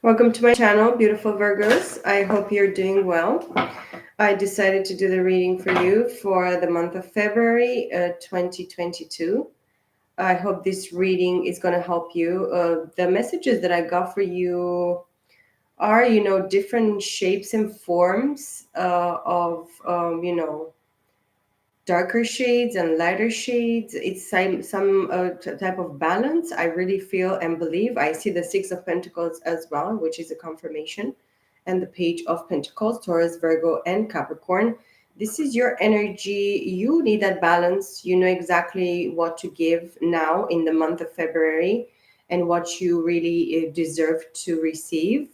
Welcome to my channel, beautiful Virgos. I hope you're doing well. I decided to do the reading for you for the month of February 2022. I hope this reading is going to help you. The messages that I got for you are, different shapes and forms of, darker shades and lighter shades. It's some type of balance. I really feel and believe. I see the Six of Pentacles as well, which is a confirmation, and the Page of Pentacles, Taurus, Virgo, and Capricorn. This is your energy. You need that balance. You know exactly what to give now in the month of February and what you really deserve to receive.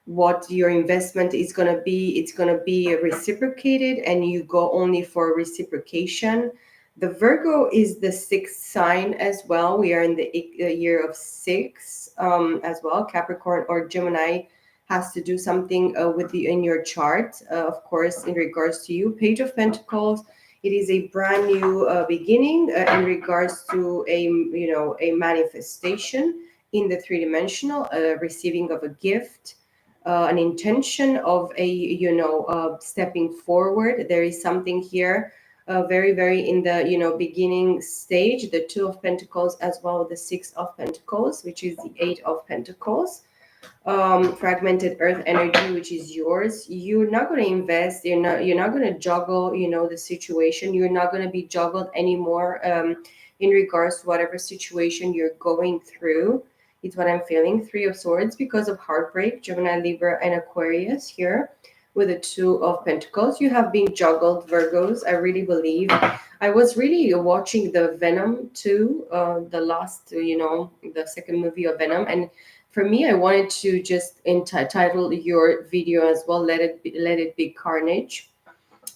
What your investment is going to be, it's going to be reciprocated, and you go only for reciprocation. The Virgo is the sixth sign as well. We are in the year of six as well. Capricorn or Gemini has to do something with you in your chart, of course, in regards to you. Page of Pentacles, it is a brand new beginning in regards to a manifestation in the three-dimensional, receiving of a gift, an intention of stepping forward. There is something here very, very in the beginning stage. The Two of Pentacles as well, the Six of Pentacles, which is the Eight of Pentacles. Fragmented earth energy, which is yours. You're not going to invest, you're not going to juggle the situation. You're not going to be juggled anymore in regards to whatever situation you're going through. It's what I'm feeling. Three of Swords, because of heartbreak. Gemini, Libra, and Aquarius here with the Two of Pentacles. You have been juggled, Virgos. I really believe. I was really watching the Venom 2, the last, the second movie of Venom, and for me, I wanted to just title your video as well. Let it be carnage.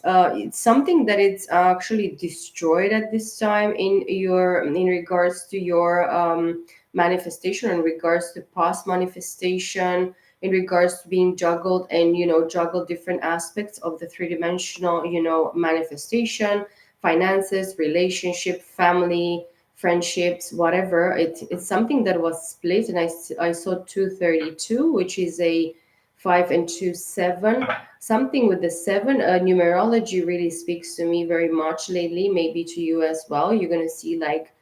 It's something that it's actually destroyed at this time in regards to your manifestation, in regards to past manifestation, in regards to being juggled and juggle different aspects of the three-dimensional manifestation, finances, relationship, family, friendships, whatever. It's something that was split, and I saw 232, which is a 5 and 2 7. Something with the seven. Numerology really speaks to me very much lately, maybe to you as well. You're going to see like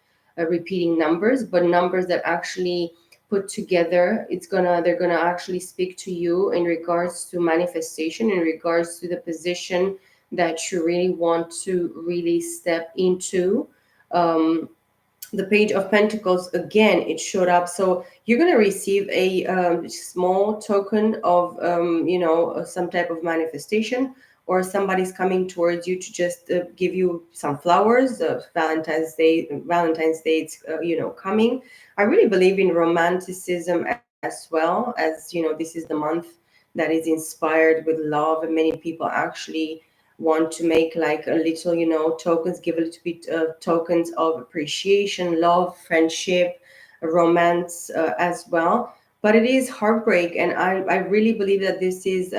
repeating numbers, but numbers that actually put together, they're gonna actually speak to you in regards to manifestation, in regards to the position that you really want to really step into. um, the Page of Pentacles, again, it showed up. So you're going to receive a small token of some type of manifestation, or somebody's coming towards you to just give you some flowers. Valentine's Day, it's coming. I really believe in romanticism as well, as this is the month that is inspired with love, and many people actually want to make like a little tokens, give a little bit of tokens of appreciation, love, friendship, romance as well. But it is heartbreak, and I really believe that this is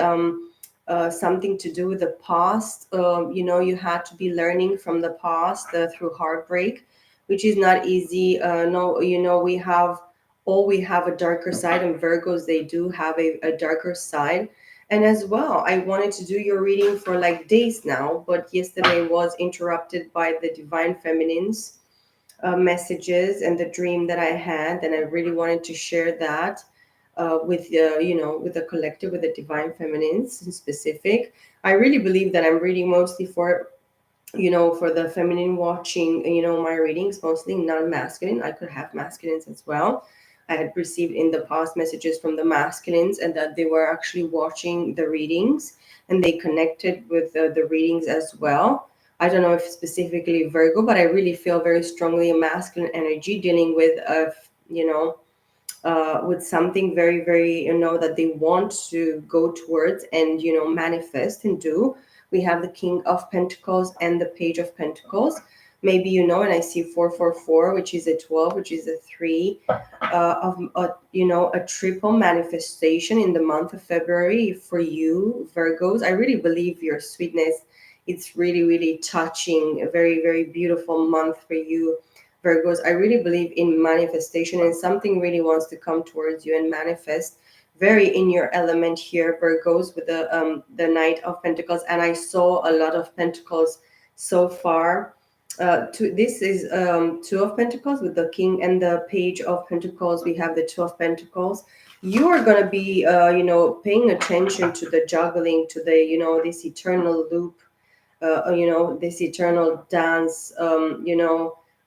something to do with the past. You had to be learning from the past through heartbreak, which is not easy. No, we have a darker side, and Virgos, they do have a darker side. And as well, I wanted to do your reading for like days now, but yesterday was interrupted by the Divine Feminine's messages and the dream that I had, and I really wanted to share that with the collective, with the Divine Feminines in specific. I really believe that I'm reading mostly for the feminine watching, my readings, mostly non-masculine. I could have masculines as well. I had received in the past messages from the masculines, and that they were actually watching the readings and they connected with the readings as well. I don't know if specifically Virgo, but I really feel very strongly a masculine energy dealing with something very, very, that they want to go towards and, manifest and do. We have the King of Pentacles and the Page of Pentacles. Maybe and I see 444, which is a 12, which is a 3, of a triple manifestation in the month of February for you, Virgos. I really believe your sweetness. It's really, really touching. A very, very beautiful month for you, Virgos. I really believe in manifestation, and something really wants to come towards you and manifest very in your element here, Virgos, with the Knight of Pentacles, and I saw a lot of Pentacles so far. This is Two of Pentacles with the King and the Page of Pentacles. We have the Two of Pentacles. You are going to be, paying attention to the juggling, to the, this eternal loop, this eternal dance,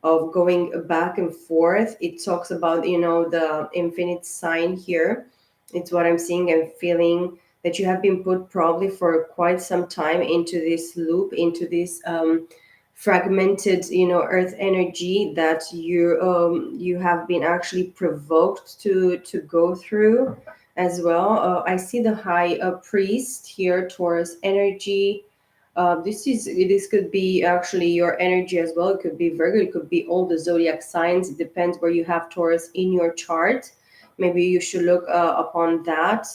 of going back and forth. It talks about, the infinite sign here. It's what I'm seeing and feeling, that you have been put probably for quite some time into this loop, into this fragmented, earth energy that you have been actually provoked to go through as well. I see the high priest here, Taurus energy. This could be actually your energy as well. It could be Virgo. It could be all the zodiac signs. It depends where you have Taurus in your chart. Maybe you should look upon that.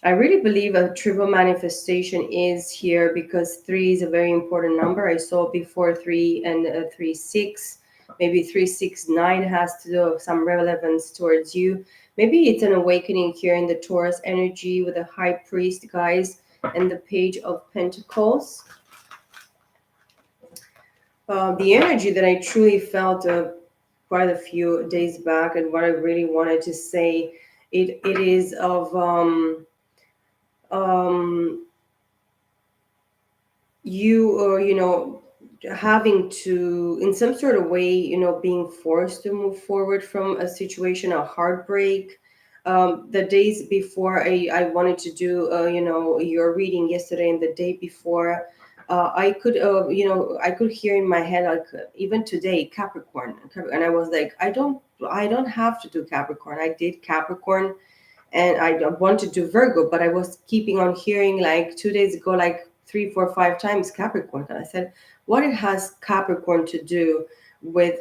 I really believe a triple manifestation is here because three is a very important number. I saw before three and 3 6. Maybe 3 6 9 has to do with some relevance towards you. Maybe it's an awakening here in the Taurus energy with the high priest, guys, and the page of pentacles. The energy that I truly felt quite a few days back, and what I really wanted to say, it is of um, you, or having to, in some sort of way, being forced to move forward from a situation, a heartbreak. The days before, I wanted to do, your reading yesterday, and the day before, I could hear in my head, like, even today, and I was like, I don't have to do Capricorn. I did Capricorn, and I want to do Virgo, but I was keeping on hearing, like, 2 days ago, like, 3 4 5 times Capricorn, and I said, what it has Capricorn to do with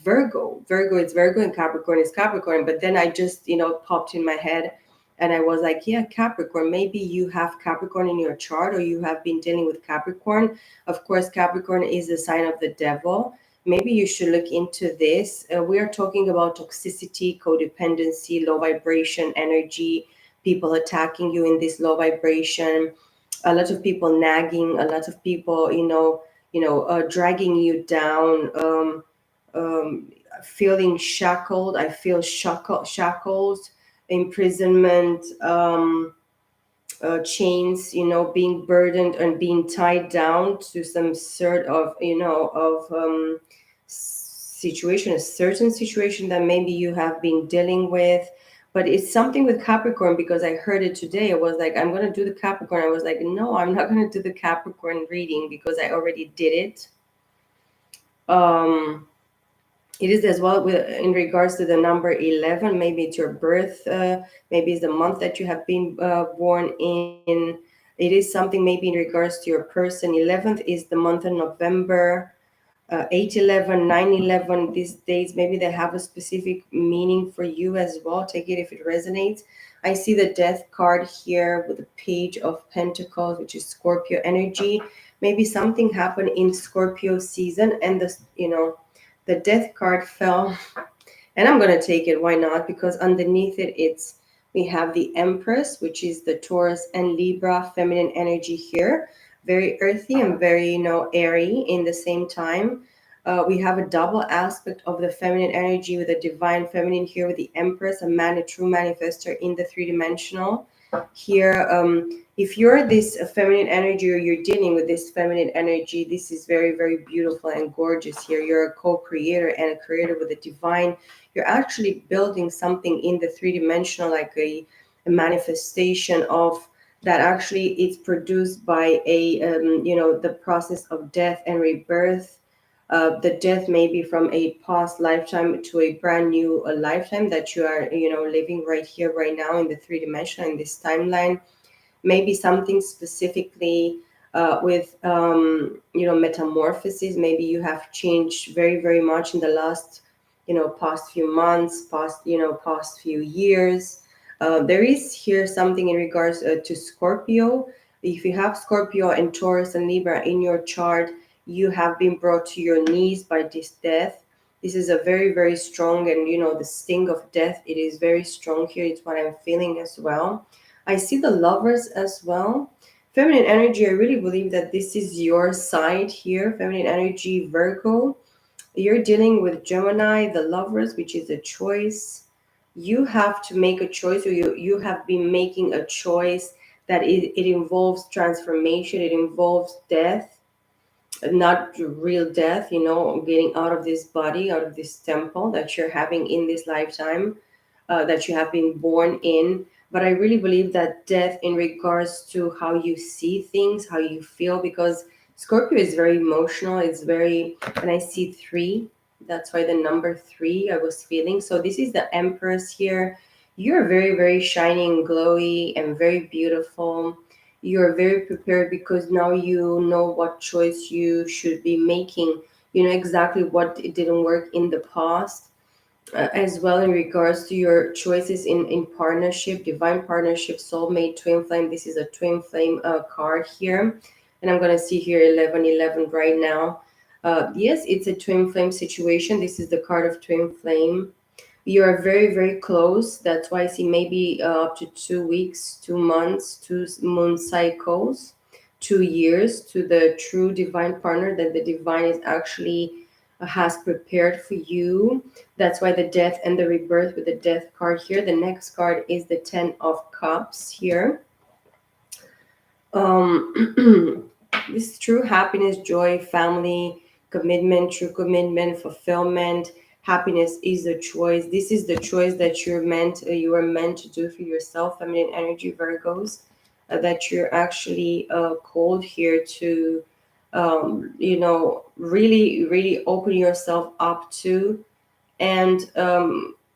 Virgo? Virgo is Virgo, and Capricorn is Capricorn. But then I just, popped in my head, and I was like, yeah, Capricorn. Maybe you have Capricorn in your chart, or you have been dealing with Capricorn. Of course, Capricorn is the sign of the devil. Maybe you should look into this. We are talking about toxicity, codependency, low vibration energy, people attacking you in this low vibration, a lot of people nagging, a lot of people, dragging you down, feeling shackled. I feel shackles, imprisonment, chains, being burdened and being tied down to some sort of, situation, a certain situation that maybe you have been dealing with. But it's something with Capricorn, because I heard it today. I was like, I'm going to do the Capricorn. I was like, no, I'm not going to do the Capricorn reading because I already did it. Um, it is as well with, in regards to the number 11. Maybe it's your birth, maybe it's the month that you have been born in. It is something maybe in regards to your person. 11th is the month of November. 8/11, 9/11, these days, maybe they have a specific meaning for you as well. Take it if it resonates. I see the death card here with the page of pentacles, which is Scorpio energy. Maybe something happened in Scorpio season, and the death card fell, and I'm going to take it. Why not? Because underneath it, we have the Empress, which is the Taurus and Libra feminine energy here. Very earthy and very, airy in the same time. We have a double aspect of the feminine energy with the divine feminine here with the Empress, a true manifester in the three-dimensional. Here, if you're this feminine energy, or you're dealing with this feminine energy, this is very, very beautiful and gorgeous here. You're a co-creator and a creator with the divine. You're actually building something in the three-dimensional, like a manifestation of that. Actually, it's produced by the process of death and rebirth. The death may be from a past lifetime to a brand new lifetime that you are, living right here, right now, in the three-dimensional, in this timeline. Maybe something specifically with metamorphosis. Maybe you have changed very, very much in the last, past few months, past few years. There is here something in regards to Scorpio. If you have Scorpio and Taurus and Libra in your chart, you have been brought to your knees by this death. This is a very, very strong, and the sting of death, it is very strong here. It's what I'm feeling as well. I see the lovers as well. Feminine energy, I really believe that this is your side here. Feminine energy, Virgo. You're dealing with Gemini, the lovers, which is a choice. You have to make a choice, or you have been making a choice that it involves transformation, it involves death, not real death, getting out of this body, out of this temple that you're having in this lifetime, that you have been born in. But I really believe that death, in regards to how you see things, how you feel, because Scorpio is very emotional. It's very, and I see three. That's why the number three I was feeling. So this is the Empress here. You're very, very shining, glowy, and very beautiful. You're very prepared because now you know what choice you should be making. You know exactly what it didn't work in the past, as well in regards to your choices in partnership, divine partnership, soulmate, twin flame. This is a twin flame card here, and I'm going to see here 1111 right now. Yes, it's a twin flame situation. This is the card of twin flame. You are very, very close. That's why I see maybe up to 2 weeks, 2 months, two moon cycles, 2 years to the true divine partner that the divine is actually has prepared for you. That's why the death and the rebirth with the death card here. The next card is the Ten of Cups here. um this true happiness, joy, family, commitment, true commitment, fulfillment. Happiness is the choice. This is the choice that you are meant to do for yourself, feminine energy, Virgos. That you're actually called here to really, really open yourself up to. And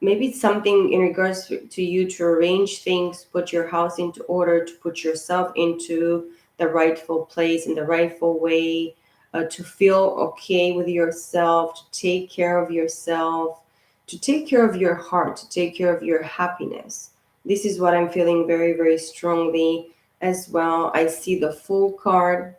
maybe it's something in regards to you to arrange things, put your house into order, to put yourself into the rightful place in the rightful way, to feel okay with yourself, to take care of yourself, to take care of your heart, to take care of your happiness. This is what I'm feeling very, very strongly as well. I see the Fool card.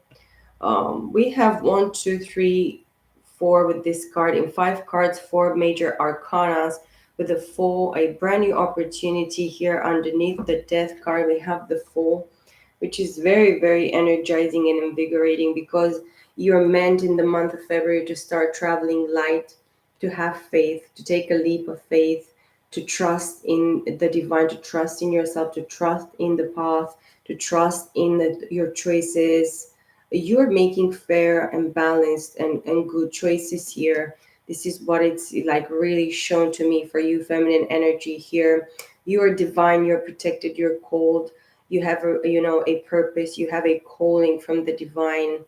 We have one, two, three, four with this card. In five cards, four major arcanas with the Fool, a brand new opportunity here underneath the Death card. We have the Fool, which is very, very energizing and invigorating because you're meant in the month of February to start traveling light, to have faith, to take a leap of faith, to trust in the divine, to trust in yourself, to trust in the path, to trust in your choices. You're making fair and balanced and good choices here. This is what it's like really shown to me for you, feminine energy here. You are divine, you're protected, you're called, you have a purpose, you have a calling from the divine.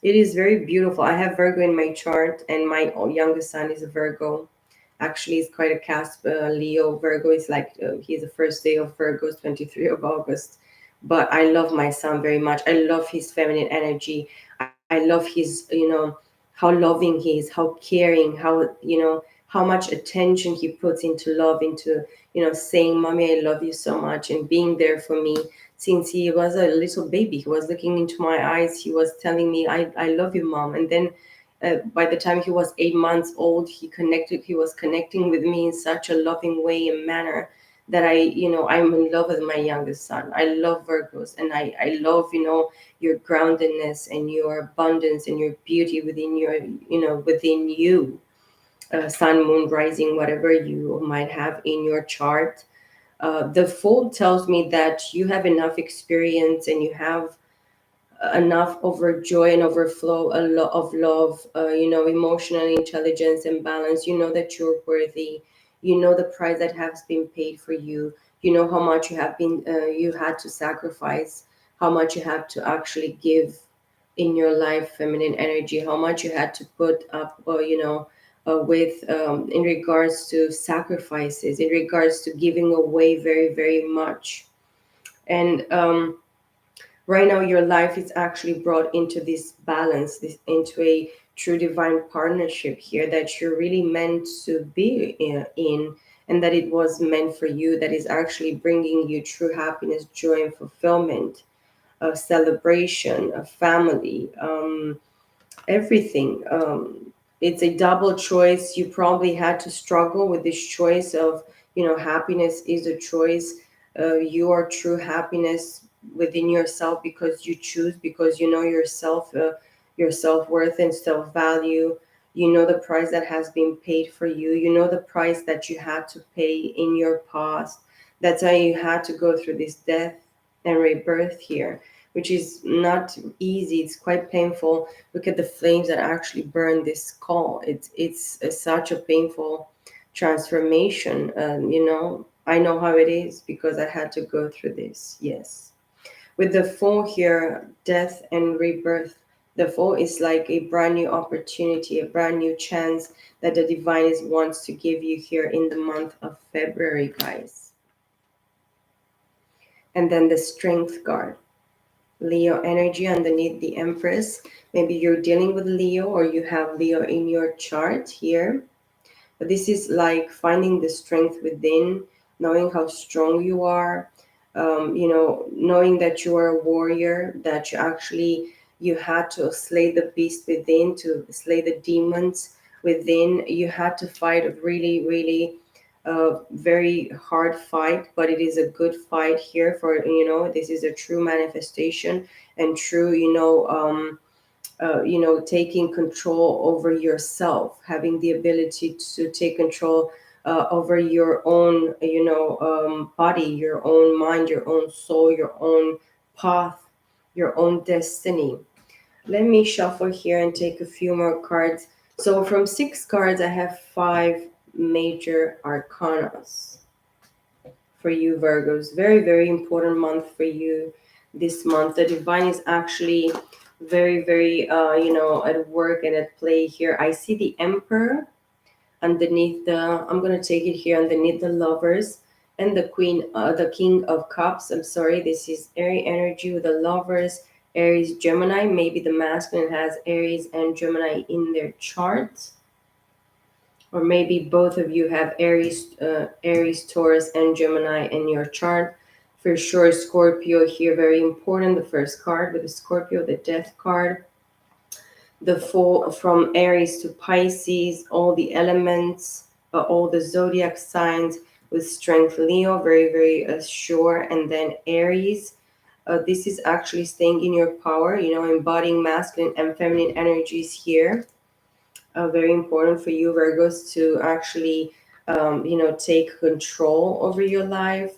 It is very beautiful. I have Virgo in my chart, and my youngest son is a Virgo. Actually, it's quite a cast. Leo Virgo is like he's the first day of Virgo, 23 of August. But I love my son very much. I love his feminine energy. I love his, how loving he is, how caring, how much attention he puts into love, into, saying, "Mommy, I love you so much," and being there for me since he was a little baby. He was looking into my eyes. He was telling me, I love you, Mom. And then by the time he was 8 months old, he was connecting with me in such a loving way and manner that I'm in love with my youngest son. I love Virgos, and I love, your groundedness and your abundance and your beauty within within you. Sun, moon, rising, whatever you might have in your chart. The Fool tells me that you have enough experience and you have enough overjoy and overflow of love, emotional intelligence and balance. You know that you're worthy. You know the price that has been paid for you. You know how much you had to sacrifice, how much you had to actually give in your life, feminine energy, how much you had to put up, with in regards to sacrifices, in regards to giving away very, very much. And right now your life is actually brought into this balance, into a true divine partnership here that you're really meant to be in, and that it was meant for you, that is actually bringing you true happiness, joy, and fulfillment, a celebration, a family, everything. it's a double choice. You probably had to struggle with this choice of, happiness is a choice. Your true happiness within yourself, because you choose, because you know yourself, your self-worth and self-value. You know the price that has been paid for you. You know the price that you had to pay in your past. That's why you had to go through this death and rebirth here, which is not easy. It's quite painful. Look at the flames that actually burn this skull. It's such a painful transformation. I know how it is because I had to go through this. Yes. With the four here, death and rebirth, the four is like a brand new opportunity, a brand new chance that the divine is wants to give you here in the month of February, guys. And then the strength card, Leo energy underneath the Empress. Maybe you're dealing with Leo or you have Leo in your chart here. But this is like finding the strength within, knowing how strong you are, knowing that you are a warrior, that you had to slay the beast within, to slay the demons within. You had to fight a really, really very hard fight, but it is a good fight here for, this is a true manifestation and true, taking control over yourself, having the ability to take control over your own, body, your own mind, your own soul, your own path, your own destiny. Let me shuffle here and take a few more cards. So from 6 cards, I have 5 major arcanas for you, Virgos. Very, very important month for you this month. The divine is actually very, very, at work and at play here. I see the Emperor underneath I'm going to take it here underneath the Lovers and the Queen, the King of Cups. I'm sorry, this is Aries energy with the Lovers, Aries, Gemini. Maybe the masculine has Aries and Gemini in their chart, or maybe both of you have Aries, Taurus, and Gemini in your chart. For sure, Scorpio here, very important. The first card with the Scorpio, the Death card. The four from Aries to Pisces, all the elements, all the zodiac signs with strength. Leo, very, very sure. And then Aries. This is actually staying in your power, embodying masculine and feminine energies here. Very important for you, Virgos, to actually, take control over your life,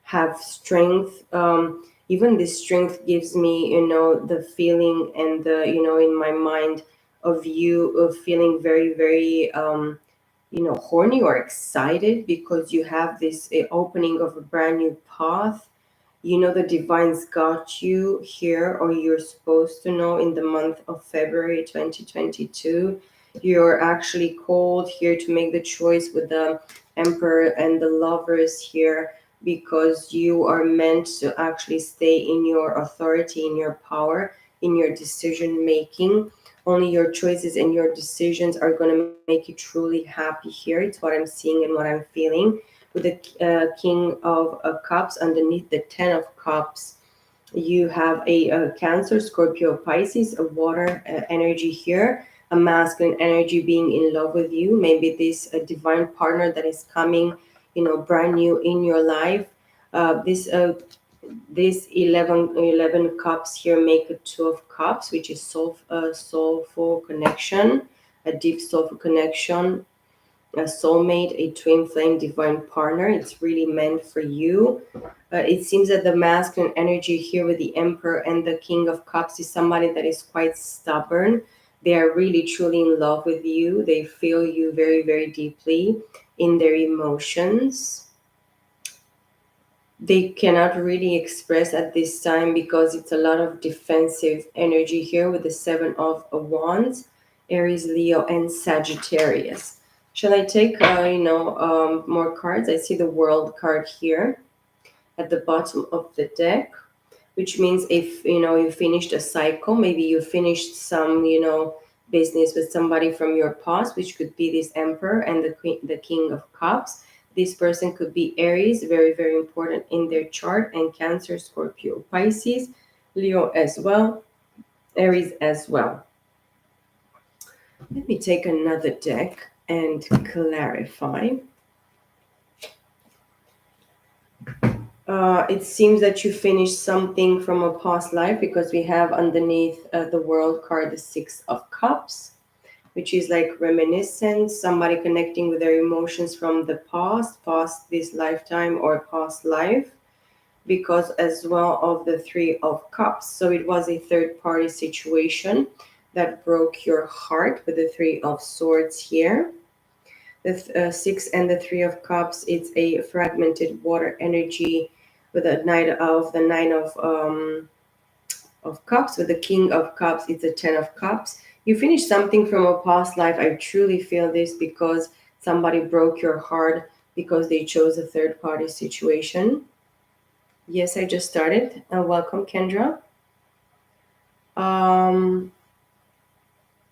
have strength. Even this strength gives me, the feeling and the, in my mind of you of feeling very, very, horny or excited because you have this opening of a brand new path. The divine's got you here, or you're supposed to know in the month of February 2022. You're actually called here to make the choice with the Emperor and the Lovers here, because you are meant to actually stay in your authority, in your power, in your decision making. Only your choices and your decisions are going to make you truly happy here. It's what I'm seeing and what I'm feeling with the King of Cups underneath the Ten of Cups. You have a Cancer, Scorpio, Pisces, a water energy here, a masculine energy being in love with you. Maybe this divine partner that is coming, brand new in your life. This 11 cups here make a 2 of cups, which is soulful connection, a deep soulful connection, a soulmate, a twin flame divine partner. It's really meant for you. It seems that the masculine energy here with the Emperor and the King of Cups is somebody that is quite stubborn. They are really truly in love with you. They feel you very, very deeply in their emotions. They cannot really express at this time because it's a lot of defensive energy here with the Seven of Wands, Aries, Leo, and Sagittarius. Shall I take, more cards? I see the World card here at the bottom of the deck, which means if, you finished a cycle, maybe you finished some, business with somebody from your past, which could be this Emperor and the King of Cups. This person could be Aries, very, very important in their chart, and Cancer, Scorpio, Pisces, Leo as well, Aries as well. Let me take another deck and clarify. It seems that you finished something from a past life because we have underneath the world card the Six of Cups, which is like reminiscence, somebody connecting with their emotions from the past this lifetime or past life, because as well of the Three of Cups. So it was a third party situation that broke your heart with the Three of Swords here. The Six and the Three of Cups, it's a fragmented water energy with a Knight of the Nine of Cups. With the King of Cups, it's a Ten of Cups. You finished something from a past life. I truly feel this because somebody broke your heart because they chose a third party situation. Yes, I just started. Welcome, Kendra. Um,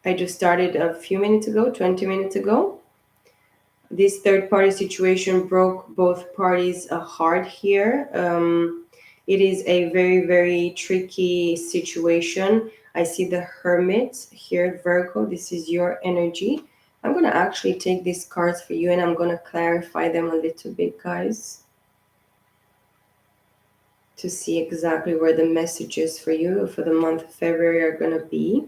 I just started a few minutes ago, 20 minutes ago. This third party situation broke both parties' heart here. It is a very, very tricky situation. I see the Hermit here, Virgo. This is your energy. I'm going to actually take these cards for you and I'm going to clarify them a little bit, guys, to see exactly where the messages for you for the month of February are going to be.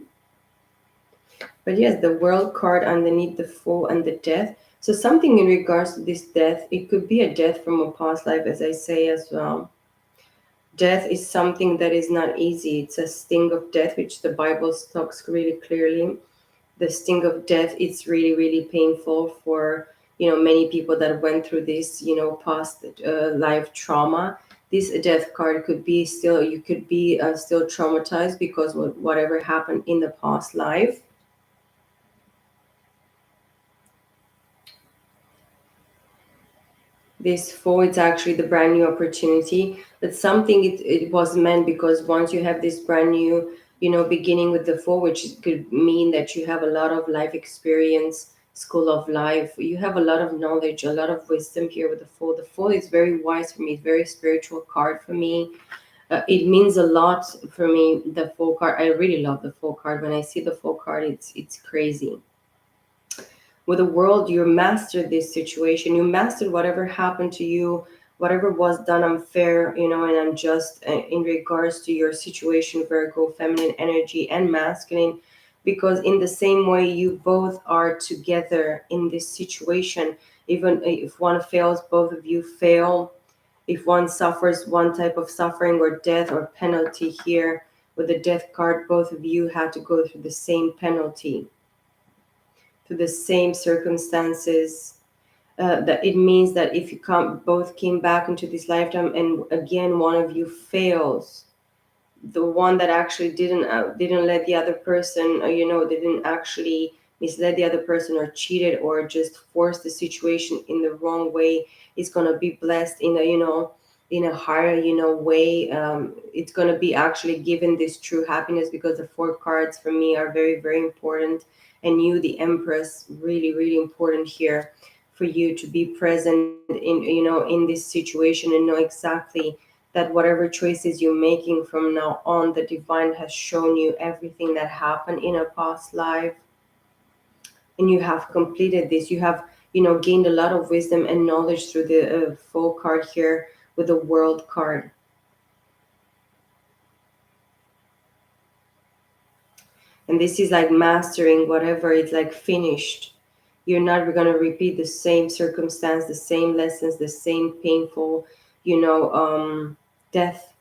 But yes, the world card underneath the Fool and the Death. So something in regards to this death, it could be a death from a past life, as I say as well. Death is something that is not easy. It's a sting of death, which the Bible talks really clearly. The sting of death, it's really, really painful for, many people that went through this, past life trauma. This death card could be still, you could be still traumatized because whatever happened in the past life. This forwards actually the brand new opportunity. But something it was meant because once you have this brand new, beginning with the four, which could mean that you have a lot of life experience, school of life, you have a lot of knowledge, a lot of wisdom here with the four. The four is very wise for me, it's very spiritual card for me. It means a lot for me, the four card. I really love the four card. When I see the four card, it's crazy. With the world, you mastered this situation, you mastered whatever happened to you, whatever was done unfair, and unjust in regards to your situation, Virgo, feminine energy and masculine, because in the same way you both are together in this situation. Even if one fails, both of you fail. If one suffers one type of suffering or death or penalty here with the death card, both of you had to go through the same penalty, to the same circumstances. That it means that if you come both came back into this lifetime and again one of you fails, the one that actually didn't let the other person, didn't actually misled the other person or cheated or just forced the situation in the wrong way, is going to be blessed in a, in a higher, way. It's going to be actually given this true happiness, because the four cards for me are very, very important. And you, the Empress, really, really important here for you to be present in, in this situation and know exactly that whatever choices you're making from now on, the divine has shown you everything that happened in a past life, and you have completed this. You have, gained a lot of wisdom and knowledge through the full card here with the world card. And this is like mastering whatever, it's like finished. You're not going to repeat the same circumstance, the same lessons, the same painful, death.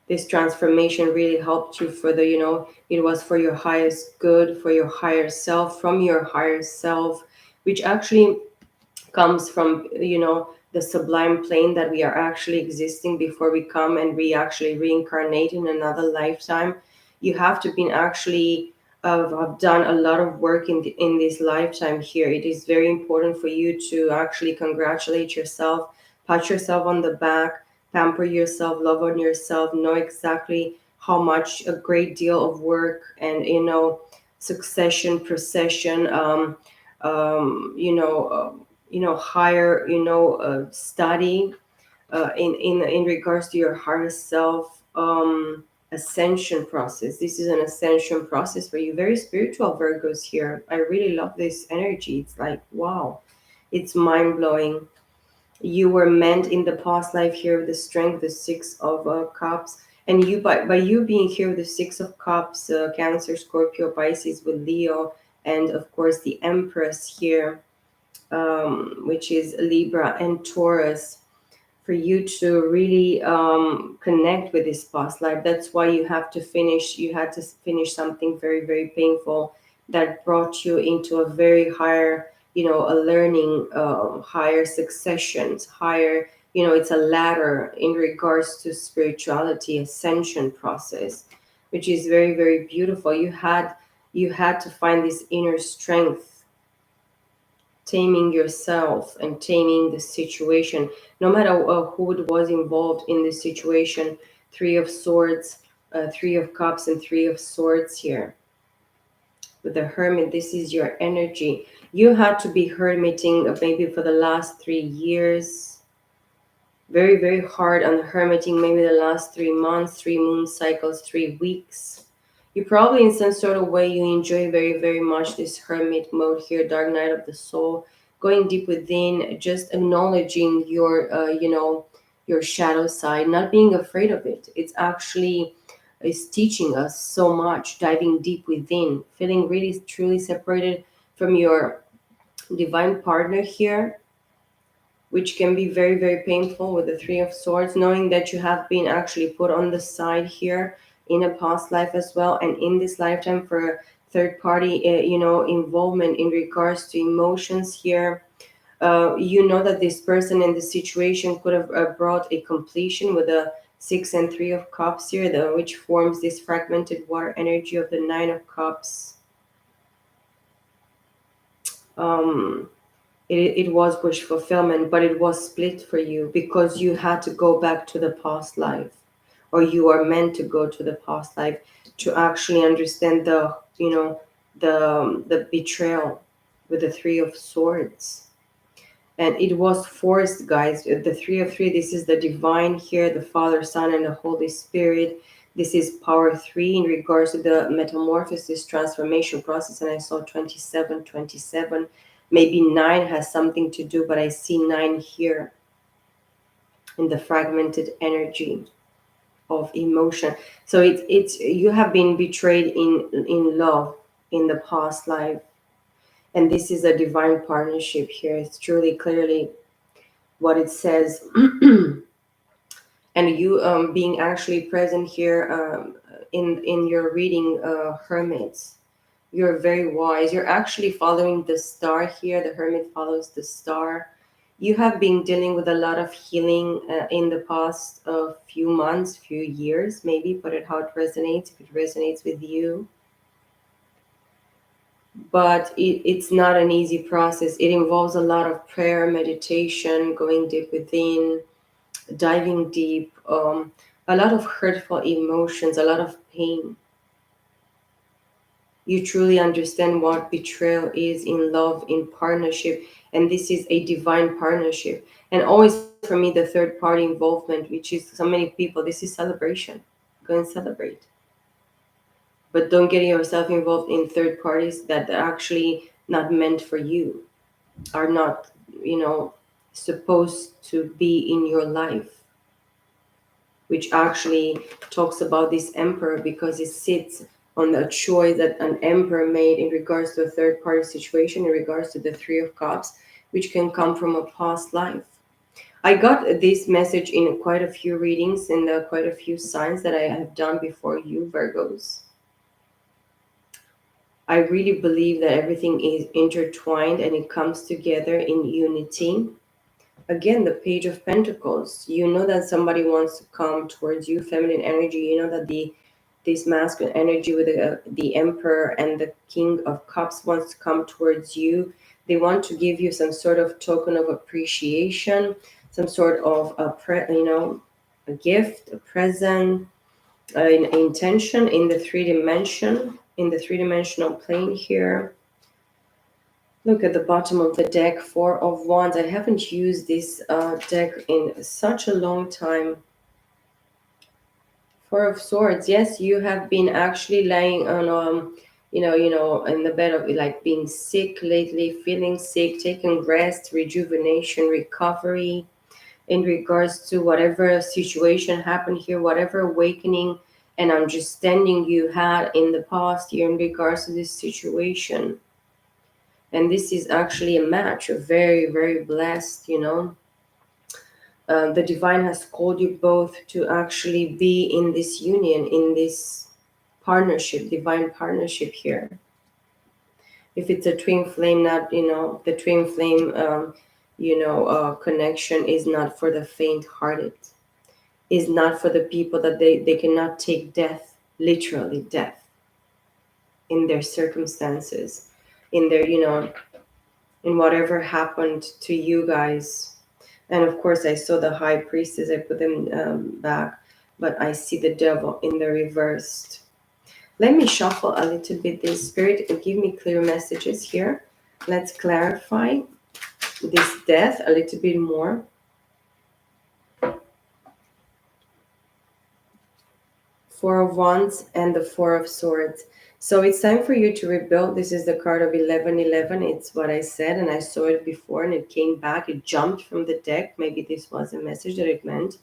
This transformation really helped you for the, it was for your highest good, for your higher self, from your higher self, which actually comes from, the sublime plane that we are actually existing before we come and we actually reincarnate in another lifetime. You have to be actually have done a lot of work in this lifetime here. It is very important for you to actually congratulate yourself, pat yourself on the back, pamper yourself, love on yourself, know exactly how much a great deal of work and, succession, procession, higher, study in regards to your higher self. Ascension process. This is an ascension process for you. Very spiritual Virgos here. I really love this energy. It's like, wow, it's mind blowing. You were meant in the past life here with the strength, the Six of Cups. And you, by you being here with the Six of Cups, Cancer, Scorpio, Pisces with Leo, and of course the Empress here, which is Libra and Taurus, for you to really connect with this past life. That's why you had to finish something very, very painful that brought you into a very higher, a learning, higher successions, higher, it's a ladder in regards to spirituality, ascension process, which is very, very beautiful. You had to find this inner strength, taming yourself and taming the situation, no matter who it was involved in this situation. Three of Swords, Three of Cups, and Three of Swords here. With the Hermit, this is your energy. You had to be hermiting maybe for the last 3 years. Very, very hard on hermiting, maybe the last 3 months, 3 moon cycles, 3 weeks. You probably, in some sort of way, you enjoy very, very much this hermit mode here, dark night of the soul, going deep within, just acknowledging your shadow side, not being afraid of it. It's actually is teaching us so much, diving deep within, feeling really, truly separated from your divine partner here, which can be very, very painful with the Three of Swords, knowing that you have been actually put on the side here in a past life as well, and in this lifetime for third party, involvement in regards to emotions here. You know that this person in this situation could have brought a completion with a Six and Three of Cups here, which forms this fragmented water energy of the Nine of Cups. Um, it was wish fulfillment, but it was split for you because you had to go back to the past life, or you are meant to go to the past life to actually understand the betrayal with the Three of Swords. And it was forced, guys. The Three of Three, this is the divine here, the Father, Son, and the Holy Spirit. This is power three in regards to the metamorphosis transformation process. And I saw 27, 27. Maybe nine has something to do, but I see nine here in the fragmented energy of emotion. So it's you have been betrayed in love in the past life. And this is a divine partnership here. It's truly clearly what it says. And you being actually present here in your reading, hermits, you're very wise. You're actually following the star here. The hermit follows the star. You have been dealing with a lot of healing in the past few months, few years, maybe. Put it how it resonates, if it resonates with you. But it's not an easy process. It involves a lot of prayer, meditation, going deep within, diving deep, a lot of hurtful emotions, a lot of pain. You truly understand what betrayal is in love, in partnership, and this is a divine partnership. And always for me, the third party involvement, which is so many people, this is celebration. Go and celebrate. But don't get yourself involved in third parties that are actually not meant for you, are not, you know, supposed to be in your life, which actually talks about this emperor because it sits on the choice that an emperor made in regards to a third party situation, in regards to the Three of Cups, which can come from a past life. I got this message in quite a few readings and quite a few signs that I have done before you, Virgos. I really believe that everything is intertwined and it comes together in unity. Again, the Page of Pentacles. You know that somebody wants to come towards you, feminine energy. You know that this masculine energy with the Emperor and the King of Cups wants to come towards you. They want to give you some sort of token of appreciation, some sort of a gift, a present, an intention in the three-dimensional plane here. Look at the bottom of the deck, Four of Wands. I haven't used this deck in such a long time. Four of Swords. Yes, you have been actually lying on in the bed of like being sick lately, feeling sick, taking rest, rejuvenation, recovery in regards to whatever situation happened here, whatever awakening and understanding you had in the past year in regards to this situation. And this is actually a match. You're very, very blessed. The divine has called you both to actually be in this union, in this partnership, divine partnership here. If it's a twin flame, not, the twin flame, connection is not for the faint hearted, is not for the people that they cannot take death, literally death, in their circumstances, in their, in whatever happened to you guys. And of course, I saw the high priestess, I put them back, but I see the devil in the reversed. Let me shuffle a little bit this spirit and give me clear messages here. Let's clarify this death a little bit more. Four of Wands and the Four of Swords. So it's time for you to rebuild. This is the card of 1111. It's what I said, and I saw it before, and it came back. It jumped from the deck. Maybe this was a message that it meant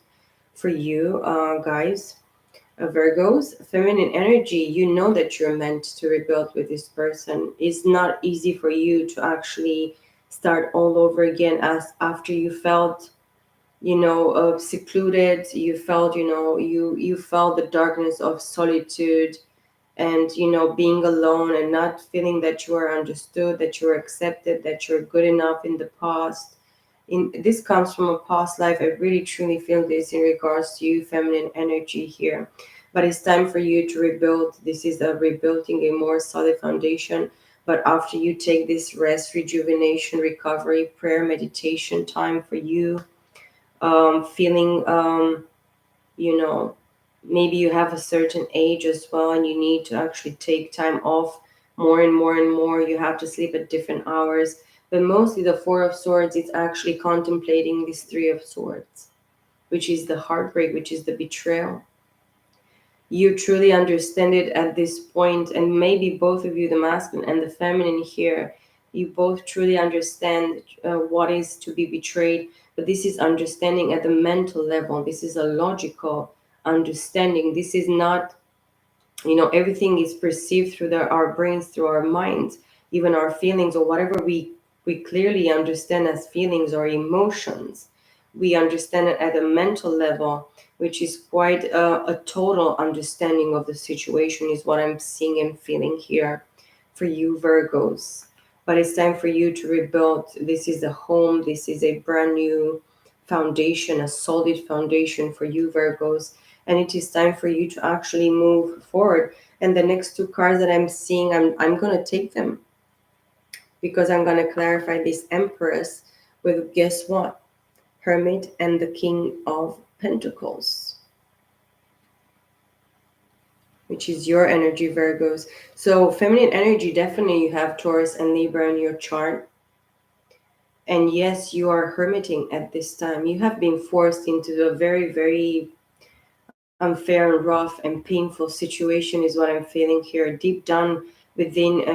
for you, guys. Virgos, feminine energy, you know that you're meant to rebuild with this person. It's not easy for you to actually start all over again as after you felt secluded. You felt, you felt the darkness of solitude and, being alone and not feeling that you are understood, that you're accepted, that you're good enough in the past. In this comes from a past life. I really truly feel this in regards to you, feminine energy here. But it's time for you to rebuild. This is a rebuilding a more solid foundation. But after you take this rest, rejuvenation, recovery, prayer, meditation time for you, feeling, you know, maybe you have a certain age as well and you need to actually take time off more and more and more. You have to sleep at different hours. But mostly the Four of Swords, it's actually contemplating this Three of Swords, which is the heartbreak, which is the betrayal. You truly understand it at this point, and maybe both of you, the masculine and the feminine here, you both truly understand what is to be betrayed. But this is understanding at the mental level. This is a logical understanding. This is not, everything is perceived through our brains, through our minds, even our feelings, or whatever we clearly understand as feelings or emotions. We understand it at a mental level, which is quite a total understanding of the situation, is what I'm seeing and feeling here for you, Virgos. But it's time for you to rebuild. This is a home. This is a brand new foundation, a solid foundation for you, Virgos. And it is time for you to actually move forward. And the next two cards that I'm seeing, I'm going to take them because I'm going to clarify this Empress with, guess what? Hermit and the King of Pentacles, which is your energy, Virgos. So feminine energy, definitely you have Taurus and Libra in your chart. And yes, you are hermiting at this time. You have been forced into a very, very unfair and rough and painful situation, is what I'm feeling here. Deep down within,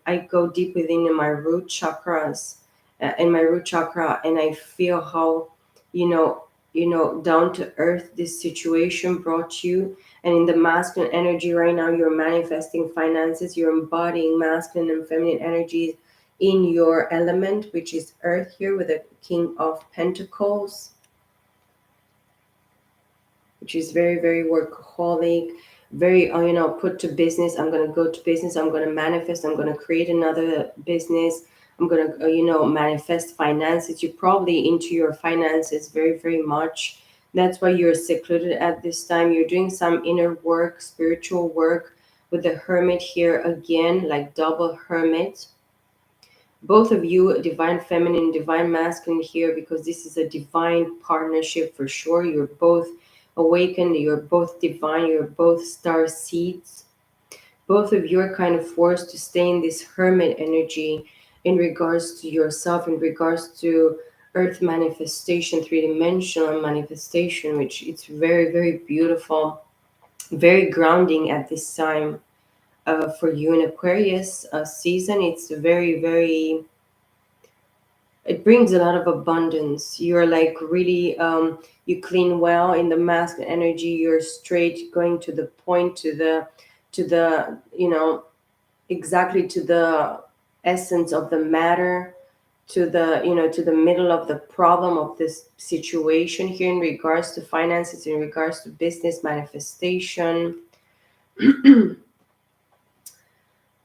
I go deep within in my root chakras, in my root chakra, and I feel how, you know, down to earth this situation brought you. And in the masculine energy right now, you're manifesting finances. You're embodying masculine and feminine energies in your element, which is earth here with the King of Pentacles, which is very, very workaholic, very, put to business. I'm going to go to business. I'm going to manifest. I'm going to create another business. I'm going to, manifest finances. You're probably into your finances very, very much. That's why you're secluded at this time. You're doing some inner work, spiritual work with the Hermit here again, like double Hermit. Both of you, divine feminine, divine masculine here, because this is a divine partnership for sure. You're both awakened, you're both divine, you're both star seeds. Both of you are kind of forced to stay in this hermit energy in regards to yourself, in regards to earth manifestation, three-dimensional manifestation, which it's very, very beautiful. very grounding at this time for you in Aquarius season. It's very, very, it brings a lot of abundance. You're like really, you clean well in the masculine energy. You're straight, going to the point, to the, exactly to the essence of the matter, to the, to the middle of the problem of this situation here in regards to finances, in regards to business manifestation.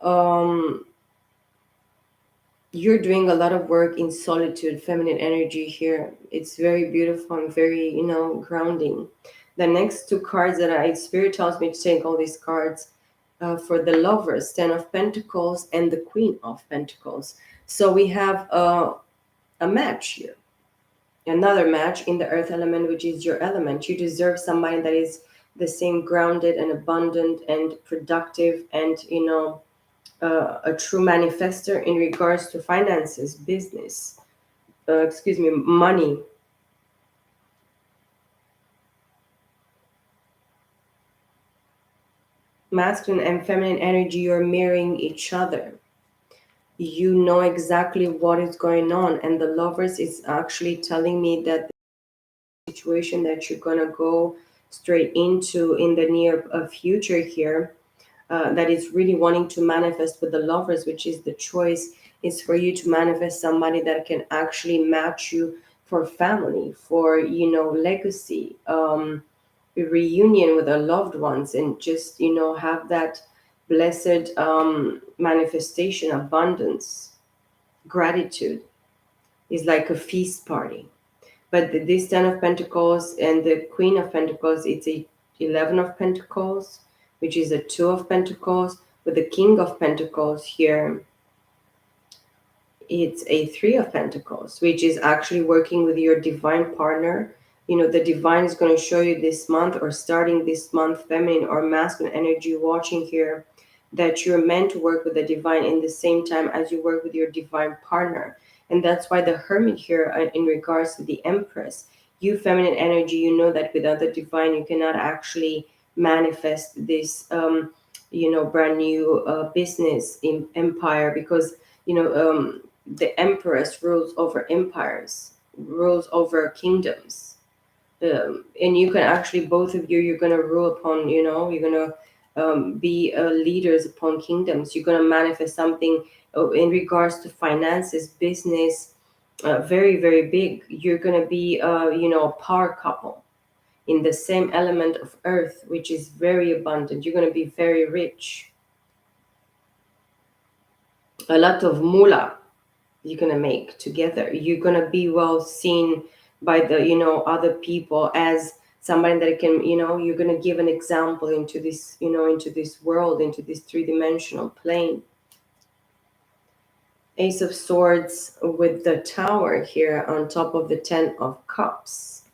um you're doing a lot of work in solitude, feminine energy here. It's very beautiful and very, grounding. The next two cards that I spirit tells me to take all these cards for the lovers, Ten of Pentacles and the Queen of Pentacles. So we have a match here, another match in the earth element, which is your element. You deserve somebody that is the same grounded and abundant and productive and, a true manifester in regards to finances, business, excuse me, money. Masculine and feminine energy, you're mirroring each other. You know exactly what is going on. And the lovers is actually telling me that the situation that you're going to go straight into in the near future here, that is really wanting to manifest with the lovers, which is the choice, is for you to manifest somebody that can actually match you for family, for, legacy, a reunion with our loved ones, and just, have that blessed manifestation, abundance, gratitude is like a feast party. But this Ten of Pentacles and the Queen of Pentacles, it's a 11 of Pentacles, which is a Two of Pentacles. With the King of Pentacles here, it's a Three of Pentacles, which is actually working with your divine partner. The divine is going to show you this month, or starting this month, feminine or masculine energy watching here, that you're meant to work with the divine in the same time as you work with your divine partner. And that's why the Hermit here, in regards to the Empress, you feminine energy, you know that without the divine, you cannot actually manifest this, brand new business in empire, because, the empress rules over empires, rules over kingdoms. And you can actually, both of you, you're going to rule upon, you're going to be leaders upon kingdoms. You're going to manifest something in regards to finances, business, very, very big. You're going to be, a power couple in the same element of earth, which is very abundant. You're going to be very rich. A lot of moolah you're gonna make together. You're gonna be well seen by the, other people as somebody that can, you're gonna give an example into this, into this world, into this three-dimensional plane. Ace of Swords with the Tower here on top of the Ten of Cups.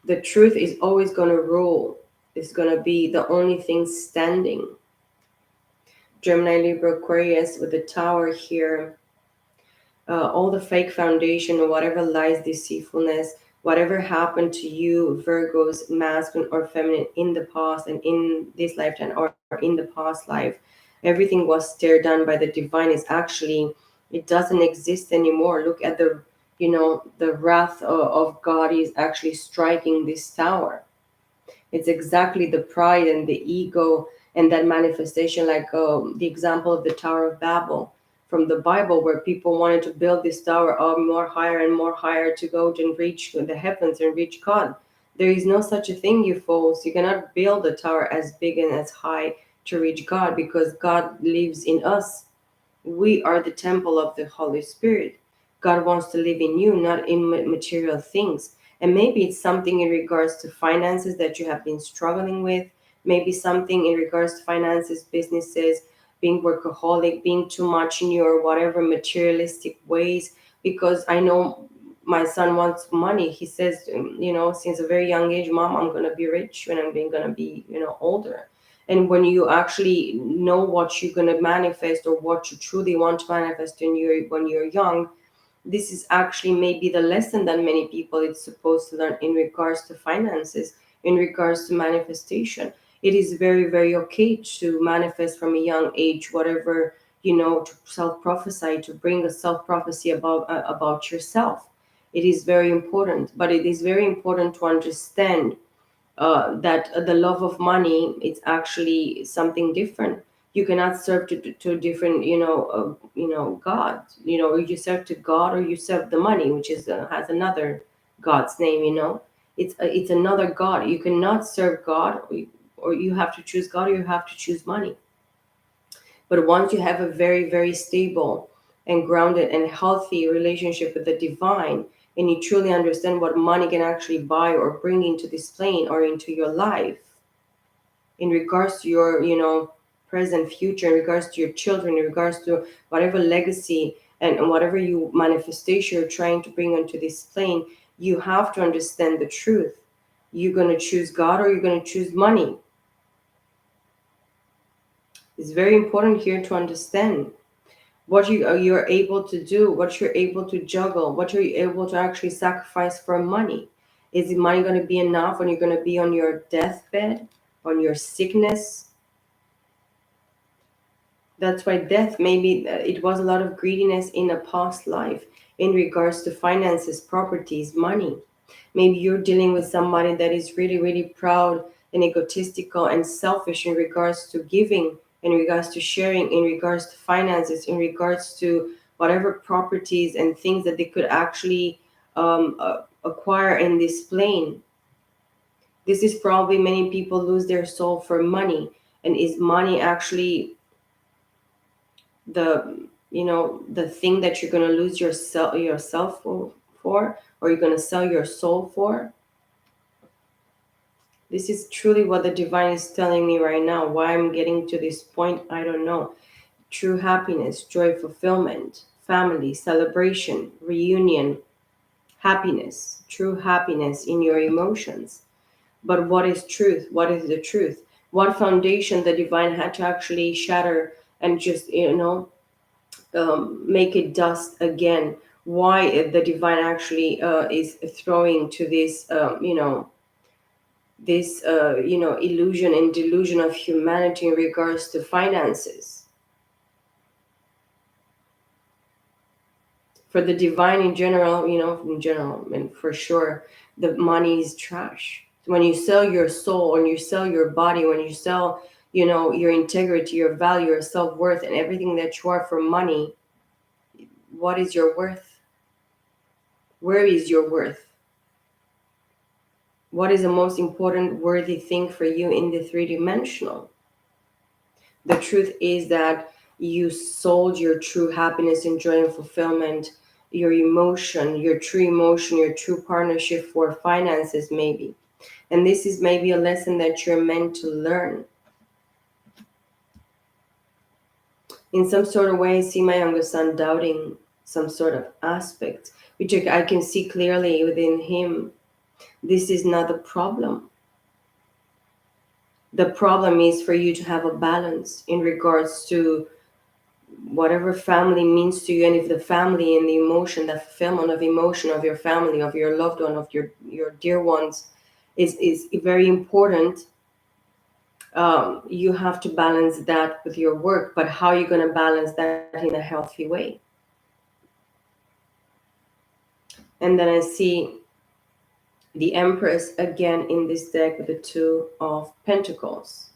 The truth is always gonna rule. It's gonna be the only thing standing. Gemini, Libra, Aquarius with the Tower here, all the fake foundation, or whatever lies, deceitfulness, whatever happened to you, Virgos, masculine or feminine, in the past and in this lifetime or in the past life, everything was stared down by the divine. Is actually, it doesn't exist anymore. Look at the, the wrath of God is actually striking this tower. It's exactly the pride and the ego and that manifestation, like the example of the Tower of Babel from the Bible, where people wanted to build this tower up more higher and more higher to go and reach the heavens and reach God. There is no such a thing, you fools. You cannot build a tower as big and as high to reach God, because God lives in us. We are the temple of the Holy Spirit. God wants to live in you, not in material things. And maybe it's something in regards to finances that you have been struggling with. Maybe something in regards to finances, businesses, being workaholic, being too much in your whatever materialistic ways. Because I know my son wants money. He says, since a very young age, Mom, I'm going to be rich when I'm going to be, older. And when you actually know what you're going to manifest, or what you truly want to manifest when you're young, this is actually maybe the lesson that many people it's supposed to learn in regards to finances, in regards to manifestation. It is very, very okay to manifest from a young age whatever, to self prophesy, to bring a self prophecy about yourself. It is very important, but it is very important to understand that the love of money is actually something different. You cannot serve to different, God. You serve to God, or you serve the money, which is has another God's name. It's another God. You cannot serve God, or you have to choose God, or you have to choose money. But once you have a very, very stable and grounded and healthy relationship with the divine, and you truly understand what money can actually buy or bring into this plane or into your life, in regards to your, present, future, in regards to your children, in regards to whatever legacy and whatever you manifestation you're trying to bring onto this plane, you have to understand the truth. You're going to choose God, or you're going to choose money. It's very important here to understand what you're able to do, what you're able to juggle, what you're able to actually sacrifice for money. Is the money going to be enough when you're going to be on your deathbed, on your sickness? That's why death, maybe it was a lot of greediness in a past life in regards to finances, properties, money. Maybe you're dealing with somebody that is really, really proud and egotistical and selfish in regards to giving, in regards to sharing, in regards to finances, in regards to whatever properties and things that they could actually acquire in this plane. This is probably many people lose their soul for money. And is money actually the thing that you're going to lose yourself for, or you're going to sell your soul for? This is truly what the divine is telling me right now. Why I'm getting to this point, I don't know. True happiness, joy, fulfillment, family, celebration, reunion, happiness, true happiness in your emotions. But what is truth? What is the truth? What foundation the divine had to actually shatter and just, make it dust again? Why the divine actually is throwing to this, illusion and delusion of humanity in regards to finances? For the divine in general, and for sure, the money is trash. When you sell your soul, when you sell your body, when you sell, your integrity, your value, your self-worth, and everything that you are for money, what is your worth? Where is your worth? What is the most important worthy thing for you in the three-dimensional? The truth is that you sold your true happiness and joy and fulfillment, your emotion, your true partnership for finances, maybe. And this is maybe a lesson that you're meant to learn. In some sort of way, I see my younger son doubting some sort of aspect, which I can see clearly within him. This is not the problem. The problem is for you to have a balance in regards to whatever family means to you, and if the family and the emotion, the fulfillment of emotion of your family, of your loved one, of your dear ones, is very important. You have to balance that with your work, but how are you going to balance that in a healthy way? And then I see the Empress again in this deck with the Two of Pentacles.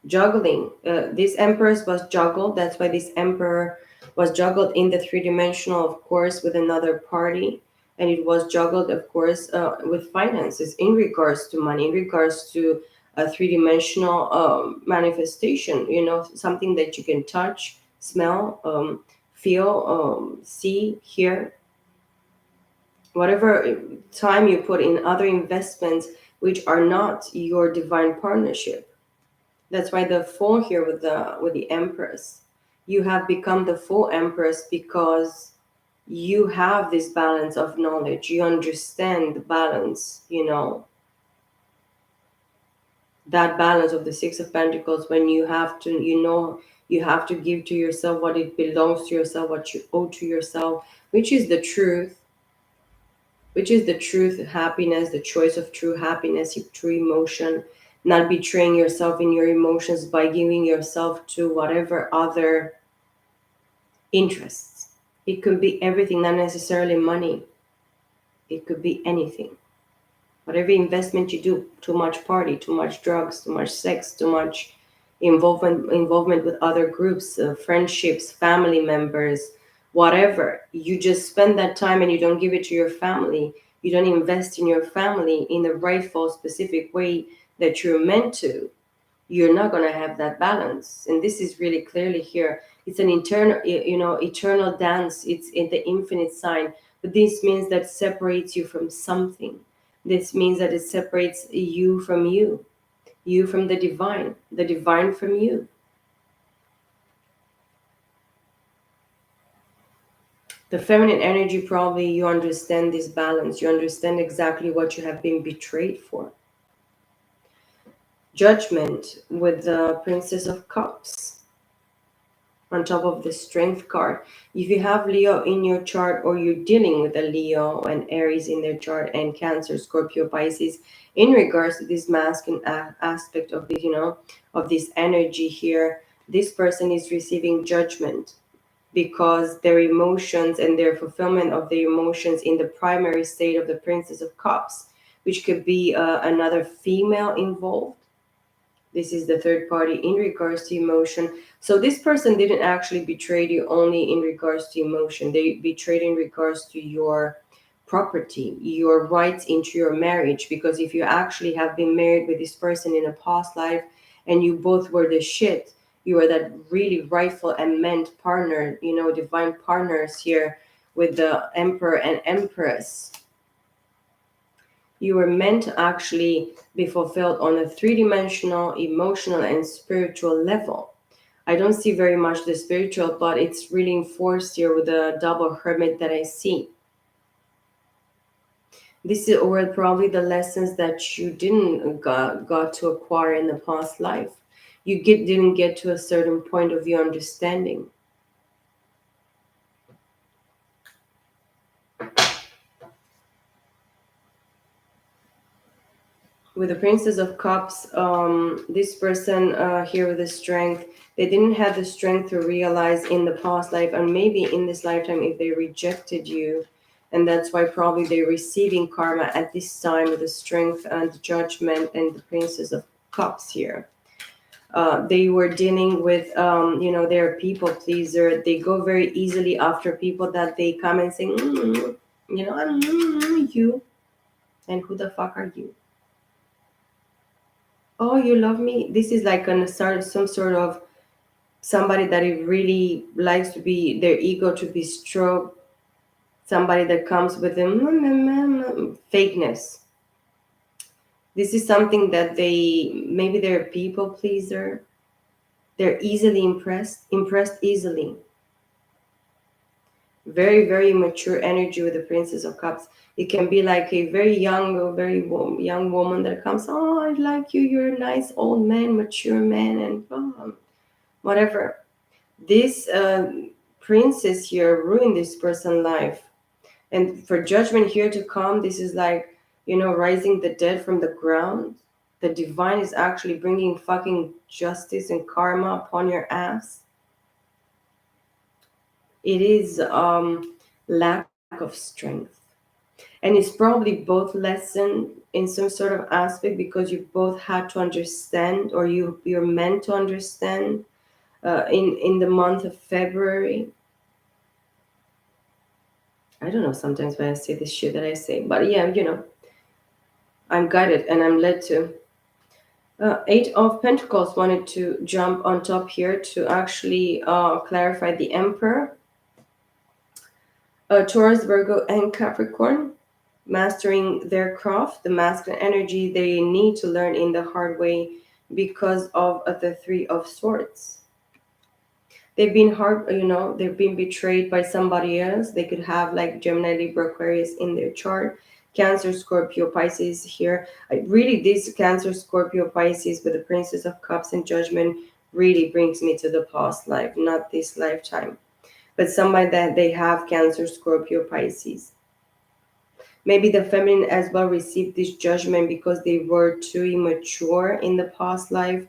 Juggling. This Empress was juggled. That's why this Emperor was juggled in the three-dimensional, of course, with another party. And it was juggled, of course, with finances in regards to money, in regards to a three-dimensional manifestation, something that you can touch, smell, feel, see, hear. Whatever time you put in other investments which are not your divine partnership. That's why the Fool here with the Empress. You have become the full Empress because you have this balance of knowledge. You understand the balance, that balance of the Six of Pentacles, when you have to, you have to give to yourself what it belongs to yourself, what you owe to yourself, which is the truth, happiness, the choice of true happiness, true emotion, not betraying yourself in your emotions by giving yourself to whatever other interests. It could be everything, not necessarily money. It could be anything. Whatever investment you do, too much party, too much drugs, too much sex, too much involvement with other groups, friendships, family members, whatever. You just spend that time and you don't give it to your family. You don't invest in your family in the rightful, specific way that you're meant to. You're not going to have that balance, and this is really clearly here. It's an internal, eternal dance. It's in the infinite sign, but this means that separates you from something. This means that it separates you from you, you from the divine from you. The feminine energy, probably you understand this balance, you understand exactly what you have been betrayed for. Judgment with the Princess of Cups on top of the Strength card. If you have Leo in your chart, or you're dealing with a Leo and Aries in their chart, and Cancer, Scorpio, Pisces, in regards to this masculine aspect of the, of this energy here, this person is receiving judgment because their emotions and their fulfillment of their emotions in the primary state of the Princess of Cups, which could be another female involved. This is the third party in regards to emotion. So this person didn't actually betray you only in regards to emotion. They betrayed in regards to your property, your rights into your marriage. Because if you actually have been married with this person in a past life and you both were the shit, you are that really rightful and meant partner, divine partners here with the Emperor and Empress. You were meant to actually be fulfilled on a three-dimensional, emotional, and spiritual level. I don't see very much the spiritual, but it's really enforced here with the double hermit that I see. This is or probably the lessons that you didn't got to acquire in the past life. Didn't get to a certain point of your understanding. With the Princess of Cups, this person here with the strength, they didn't have the strength to realize in the past life, and maybe in this lifetime, if they rejected you, and that's why probably they're receiving karma at this time with the strength and the judgment and the Princess of Cups here. They were dealing with, they're a people pleaser. They go very easily after people that they come and say, you, and who the fuck are you? Oh, you love me. This is like gonna start some sort of somebody that it really likes to be their ego to be stroked. Somebody that comes with them fakeness. This is something that maybe they're a people pleaser. They're easily impressed easily. Very, very mature energy with the Princess of Cups. It can be like a very young or very young woman that comes, oh, I like you. You're a nice old man, mature man, and whatever. This princess here ruined this person's life. And for judgment here to come, this is like, rising the dead from the ground. The divine is actually bringing fucking justice and karma upon your ass. It is lack of strength. And it's probably both lesson in some sort of aspect, because you both had to understand, or you're meant to understand in the month of February. I don't know sometimes when I say this shit that I say, but yeah, I'm guided and I'm led to. Eight of Pentacles wanted to jump on top here to actually clarify the Emperor. Taurus, Virgo, and Capricorn, mastering their craft, the masculine energy they need to learn in the hard way because of the Three of Swords. They've been they've been betrayed by somebody else. They could have like Gemini, Libra, Aquarius in their chart. Cancer, Scorpio, Pisces here. Really, this Cancer, Scorpio, Pisces with the Princess of Cups and Judgment really brings me to the past life, not this lifetime. But somebody that they have Cancer, Scorpio, Pisces. Maybe the feminine as well received this judgment because they were too immature in the past life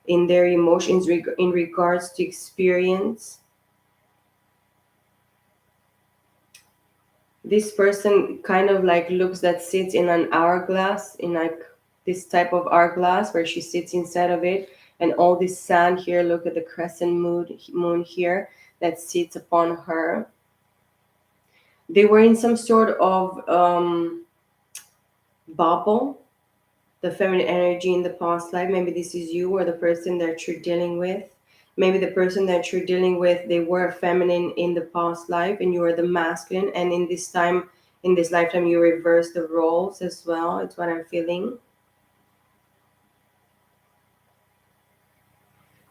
in their emotions in regards to experience. This person kind of like looks that sits in an hourglass, in like this type of hourglass where she sits inside of it, and all this sand here, look at the crescent moon here that sits upon her. They were in some sort of bubble, the feminine energy in the past life. Maybe this is you or the person that you're dealing with. Maybe the person that you're dealing with, they were feminine in the past life and you are the masculine, and in this time, in this lifetime, you reverse the roles as well. It's what I'm feeling.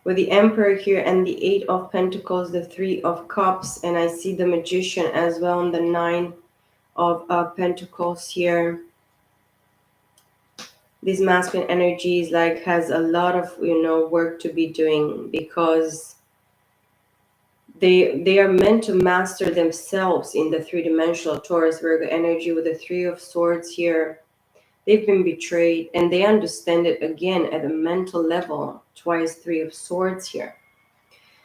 With the Emperor here and the Eight of Pentacles, the Three of Cups, and I see the Magician as well, and the Nine of Pentacles here. This masculine energy is like has a lot of work to be doing, because they are meant to master themselves in the three-dimensional Taurus Virgo energy. With the Three of Swords here, they've been betrayed and they understand it again at a mental level. Twice Three of Swords here.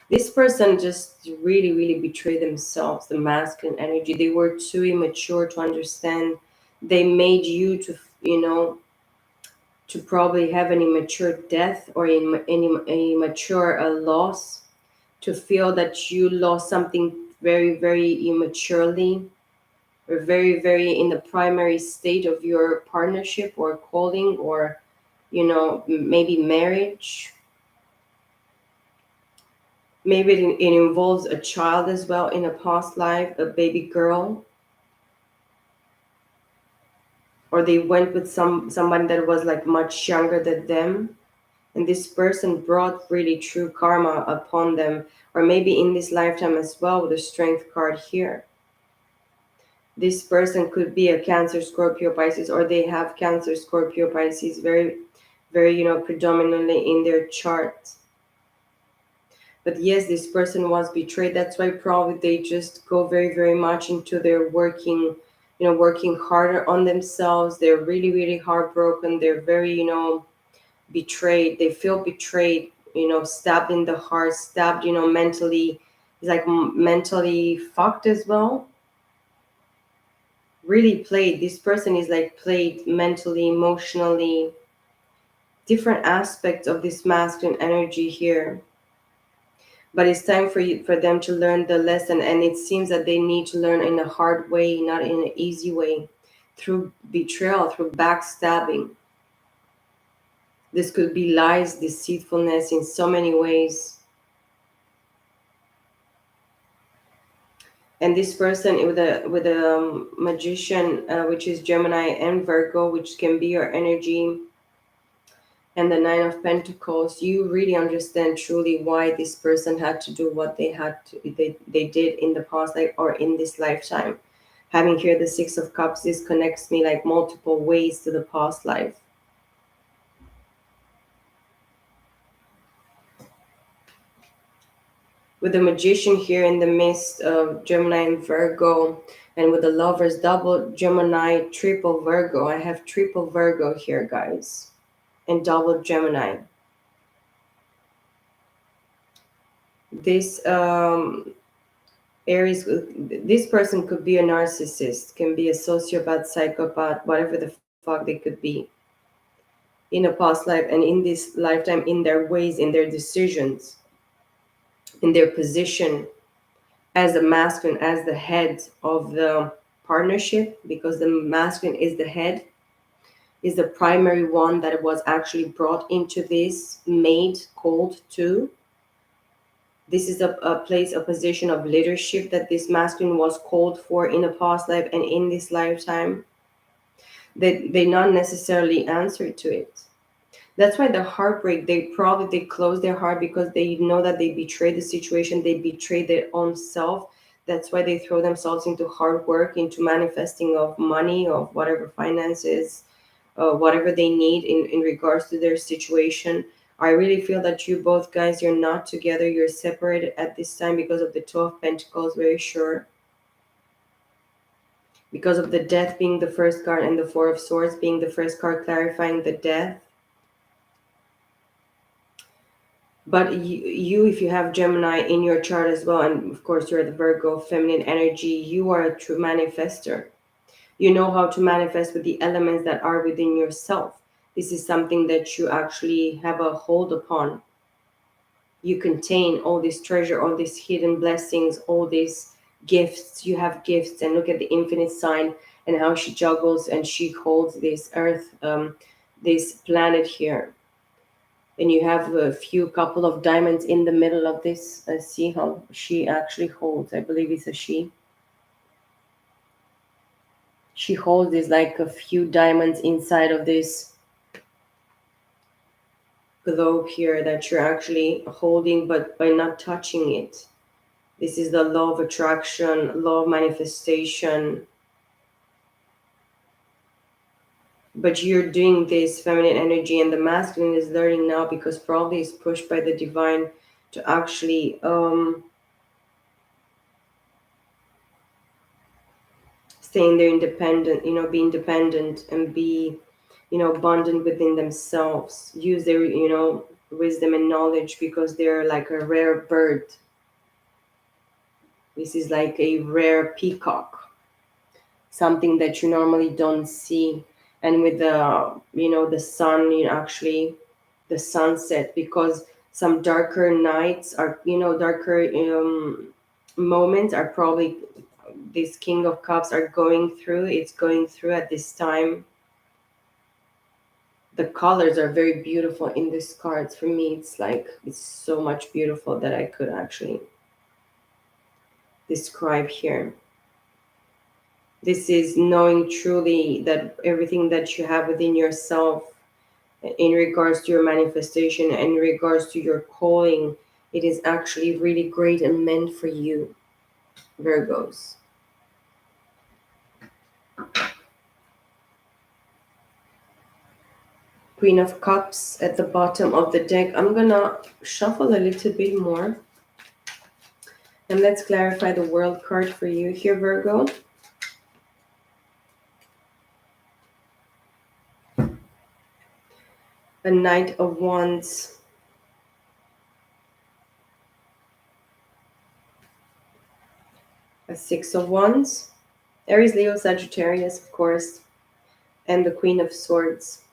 This person just really, really betrayed themselves, the masculine energy. They were too immature to understand. They made you to, to probably have an immature death or any immature loss, to feel that you lost something very, very immaturely, or very, very in the primary state of your partnership or calling, or maybe marriage. Maybe it involves a child as well in a past life, a baby girl, or they went with someone that was like much younger than them, and this person brought really true karma upon them, or maybe in this lifetime as well. With the Strength card here, this person could be a Cancer, Scorpio, Pisces, or they have Cancer, Scorpio, Pisces very, very predominantly in their chart. But yes, this person was betrayed. That's why probably they just go very, very much into their working, working harder on themselves. They're really, really heartbroken. They're very, betrayed. They feel betrayed, stabbed in the heart, stabbed, mentally. It's like mentally fucked as well. Really played. This person is like played mentally, emotionally, different aspects of this masculine energy here. But it's time for them to learn the lesson, and it seems that they need to learn in a hard way, not in an easy way, through betrayal, through backstabbing. This could be lies, deceitfulness in so many ways. And this person with a Magician, which is Gemini and Virgo, which can be your energy, and the Nine of Pentacles, you really understand truly why this person had to do what they did in the past life or in this lifetime. Having here the Six of Cups, this connects me like multiple ways to the past life. With the Magician here in the midst of Gemini and Virgo, and with the Lovers, double Gemini, triple Virgo. I have triple Virgo here, guys, and double Gemini. This Aries, this person could be a narcissist, can be a sociopath, psychopath, whatever the fuck they could be in a past life and in this lifetime, in their ways, in their decisions, in their position as the masculine, as the head of the partnership, because the masculine is the head, is the primary one that was actually brought into this, made, called to. This is a place, a position of leadership that this masculine was called for in a past life and in this lifetime. They not necessarily answer to it. That's why the heartbreak, they close their heart because they know that they betrayed the situation, they betrayed their own self. That's why they throw themselves into hard work, into manifesting of money, of whatever finances, whatever they need in regards to their situation. I really feel that you both guys, you're not together, you're separated at this time because of the Two of Pentacles, very sure. because of the death being the first card and the Four of Swords being the first card, clarifying the death. But you, if you have Gemini in your chart as well, and of course you're the Virgo feminine energy, you are a true manifester. You know how to manifest with the elements that are within yourself. This is something that you actually have a hold upon. You contain all this treasure, all these hidden blessings, all these gifts. You have gifts, and look at the infinite sign and how she juggles and she holds this earth, this planet here. And you have a few couple of diamonds in the middle of this. See how she actually holds. I believe it's a she. She holds is like a few diamonds inside of this globe here that you're actually holding, but by not touching it. This is the law of attraction, law of manifestation. But you're doing this feminine energy, and the masculine is learning now because probably is pushed by the divine to actually stay in their independent, be independent and be, abundant within themselves. Use their, wisdom and knowledge because they're like a rare bird. This is like a rare peacock, something that you normally don't see. And with the, the sun, actually the sunset, because some darker nights are, darker moments are probably this King of Cups are going through. It's going through at this time. The colors are very beautiful in these cards. For me, it's like it's so much beautiful that I could actually describe here. This is knowing truly that everything that you have within yourself in regards to your manifestation and in regards to your calling, it is actually really great and meant for you, Virgos. Queen of Cups at the bottom of the deck. I'm gonna shuffle a little bit more and let's clarify the World card for you here, Virgo. A Knight of Wands. A Six of Wands. Aries, Leo, Sagittarius, of course. And the Queen of Swords.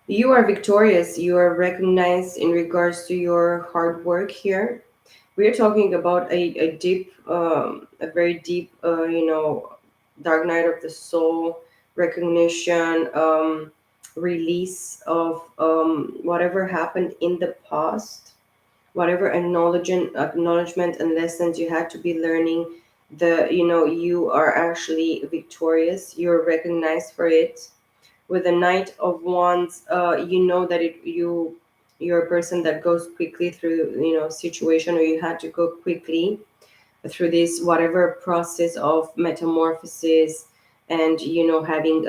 You are victorious. You are recognized in regards to your hard work here. We are talking about a deep, a very deep, dark night of the soul, recognition, release of whatever happened in the past, whatever acknowledgement and lessons you had to be learning. You are actually victorious. You're recognized for it. With the Knight of Wands, you know that you're a person that goes quickly through situation, or you had to go quickly through this whatever process of metamorphosis, and having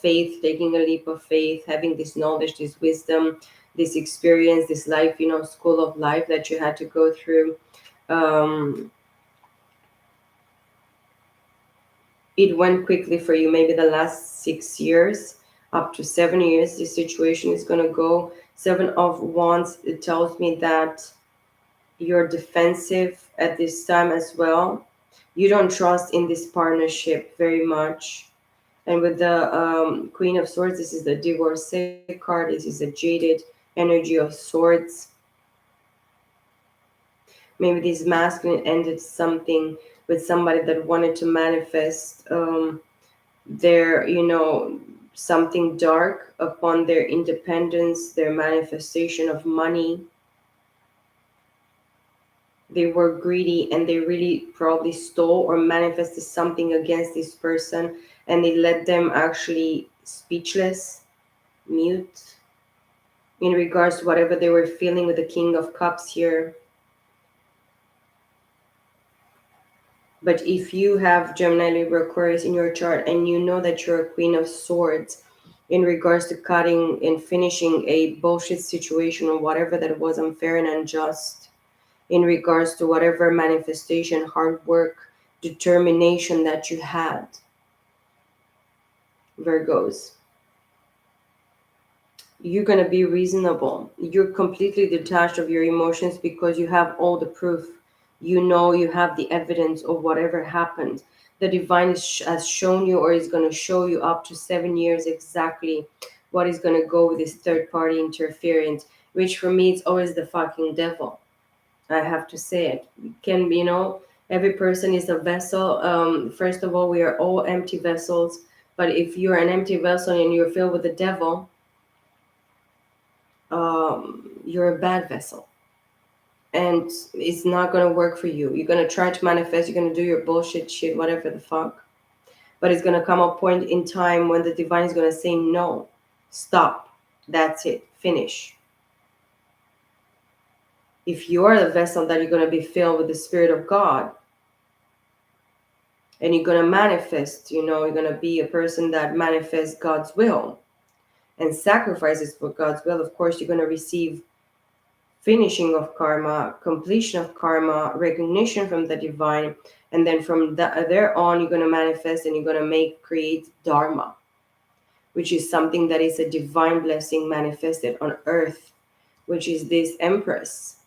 faith, taking a leap of faith, having this knowledge, this wisdom, this experience, this life, school of life that you had to go through. um, it went quickly for you. Maybe the last 6 years, up to 7 years, this situation is going to go. Seven of Wands, it tells me that you're defensive at this time as well. You don't trust in this partnership very much. And with the Queen of Swords, this is the divorcee card. This is a jaded energy of swords. Maybe this masculine ended something with somebody that wanted to manifest their, something dark upon their independence, their manifestation of money. They were greedy and they really probably stole or manifested something against this person, and it led them actually speechless, mute, in regards to whatever they were feeling with the King of Cups here. But if you have Gemini, Libra, Aquarius in your chart and you know that you're a Queen of Swords in regards to cutting and finishing a bullshit situation or whatever that was unfair and unjust, in regards to whatever manifestation, hard work determination that you had, Virgos. You're going to be reasonable. You're completely detached of your emotions because you have all the proof. You know, you have the evidence of whatever happened. The divine has shown you, or is going to show you up to 7 years exactly what is going to go with this third party interference, which for me, it's always the fucking devil. I have to say it. Can be, every person is a vessel. First of all, we are all empty vessels. But if you're an empty vessel and you're filled with the devil, you're a bad vessel, and it's not going to work for you. You're going to try to manifest, you're going to do your bullshit shit, whatever the fuck, but it's going to come a point in time when the divine is going to say no, stop, that's it, finish. If you're the vessel that you're going to be filled with the Spirit of God, and you're going to manifest, you're going to be a person that manifests God's will and sacrifices for God's will, of course you're going to receive finishing of karma, completion of karma, recognition from the divine, and then from there on, you're going to manifest and you're going to create dharma, which is something that is a divine blessing manifested on earth, which is this empress,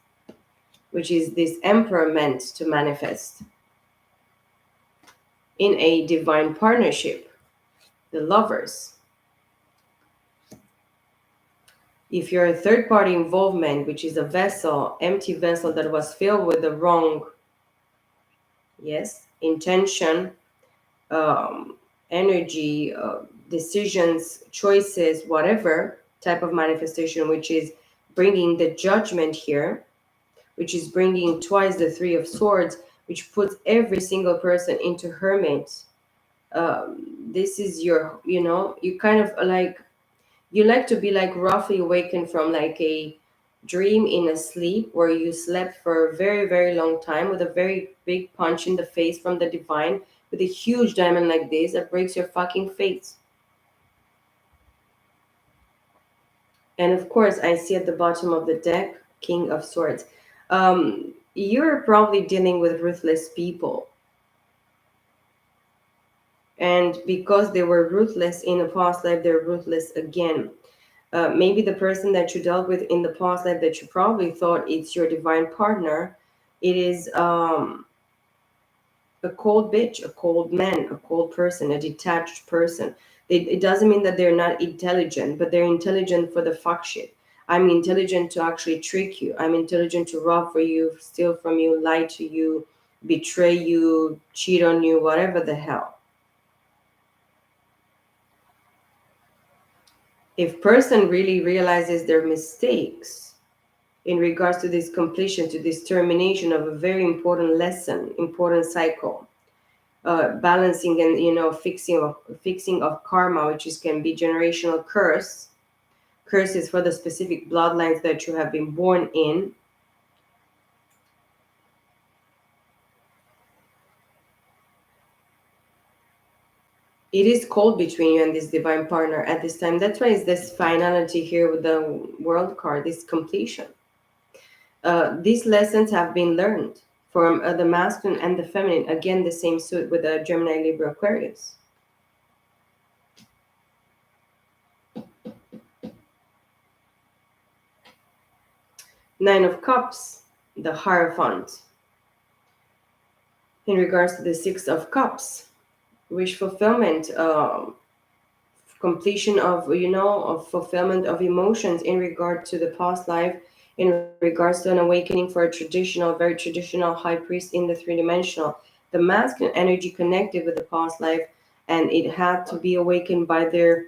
which is this emperor meant to manifest in a divine partnership, the lovers. If you're a third party involvement, which is a vessel, empty vessel that was filled with the wrong, yes, intention, um, energy, decisions, choices, whatever type of manifestation, which is bringing the judgment here, which is bringing twice the Three of Swords, which puts every single person into hermit. This is you kind of like, you like to be like roughly awakened from like a dream in a sleep where you slept for a very, very long time with a very big punch in the face from the divine with a huge diamond like this that breaks your fucking face. And of course, I see at the bottom of the deck, King of Swords. You're probably dealing with ruthless people. And because they were ruthless in a past life, they're ruthless again. Maybe the person that you dealt with in the past life that you probably thought it's your divine partner, it is a cold bitch, a cold man, a cold person, a detached person. It doesn't mean that they're not intelligent, but they're intelligent for the fuck shit. I'm intelligent to actually trick you. I'm intelligent to rob for you, steal from you, lie to you, betray you, cheat on you, whatever the hell. If person really realizes their mistakes in regards to this completion, to this termination of a very important lesson, important cycle, balancing and fixing of karma, which is can be generational curses for the specific bloodlines that you have been born in. It is cold between you and this divine partner at this time. That's why it's this finality here with the world card, this completion. These lessons have been learned from the masculine and the feminine. Again, the same suit with the Gemini, Libra, Aquarius. Nine of Cups, the Hierophant. In regards to the Six of Cups, wish fulfillment, completion of fulfillment of emotions in regard to the past life, in regards to an awakening for a traditional, very traditional high priest in the three-dimensional. The masculine energy connected with the past life, and it had to be awakened by their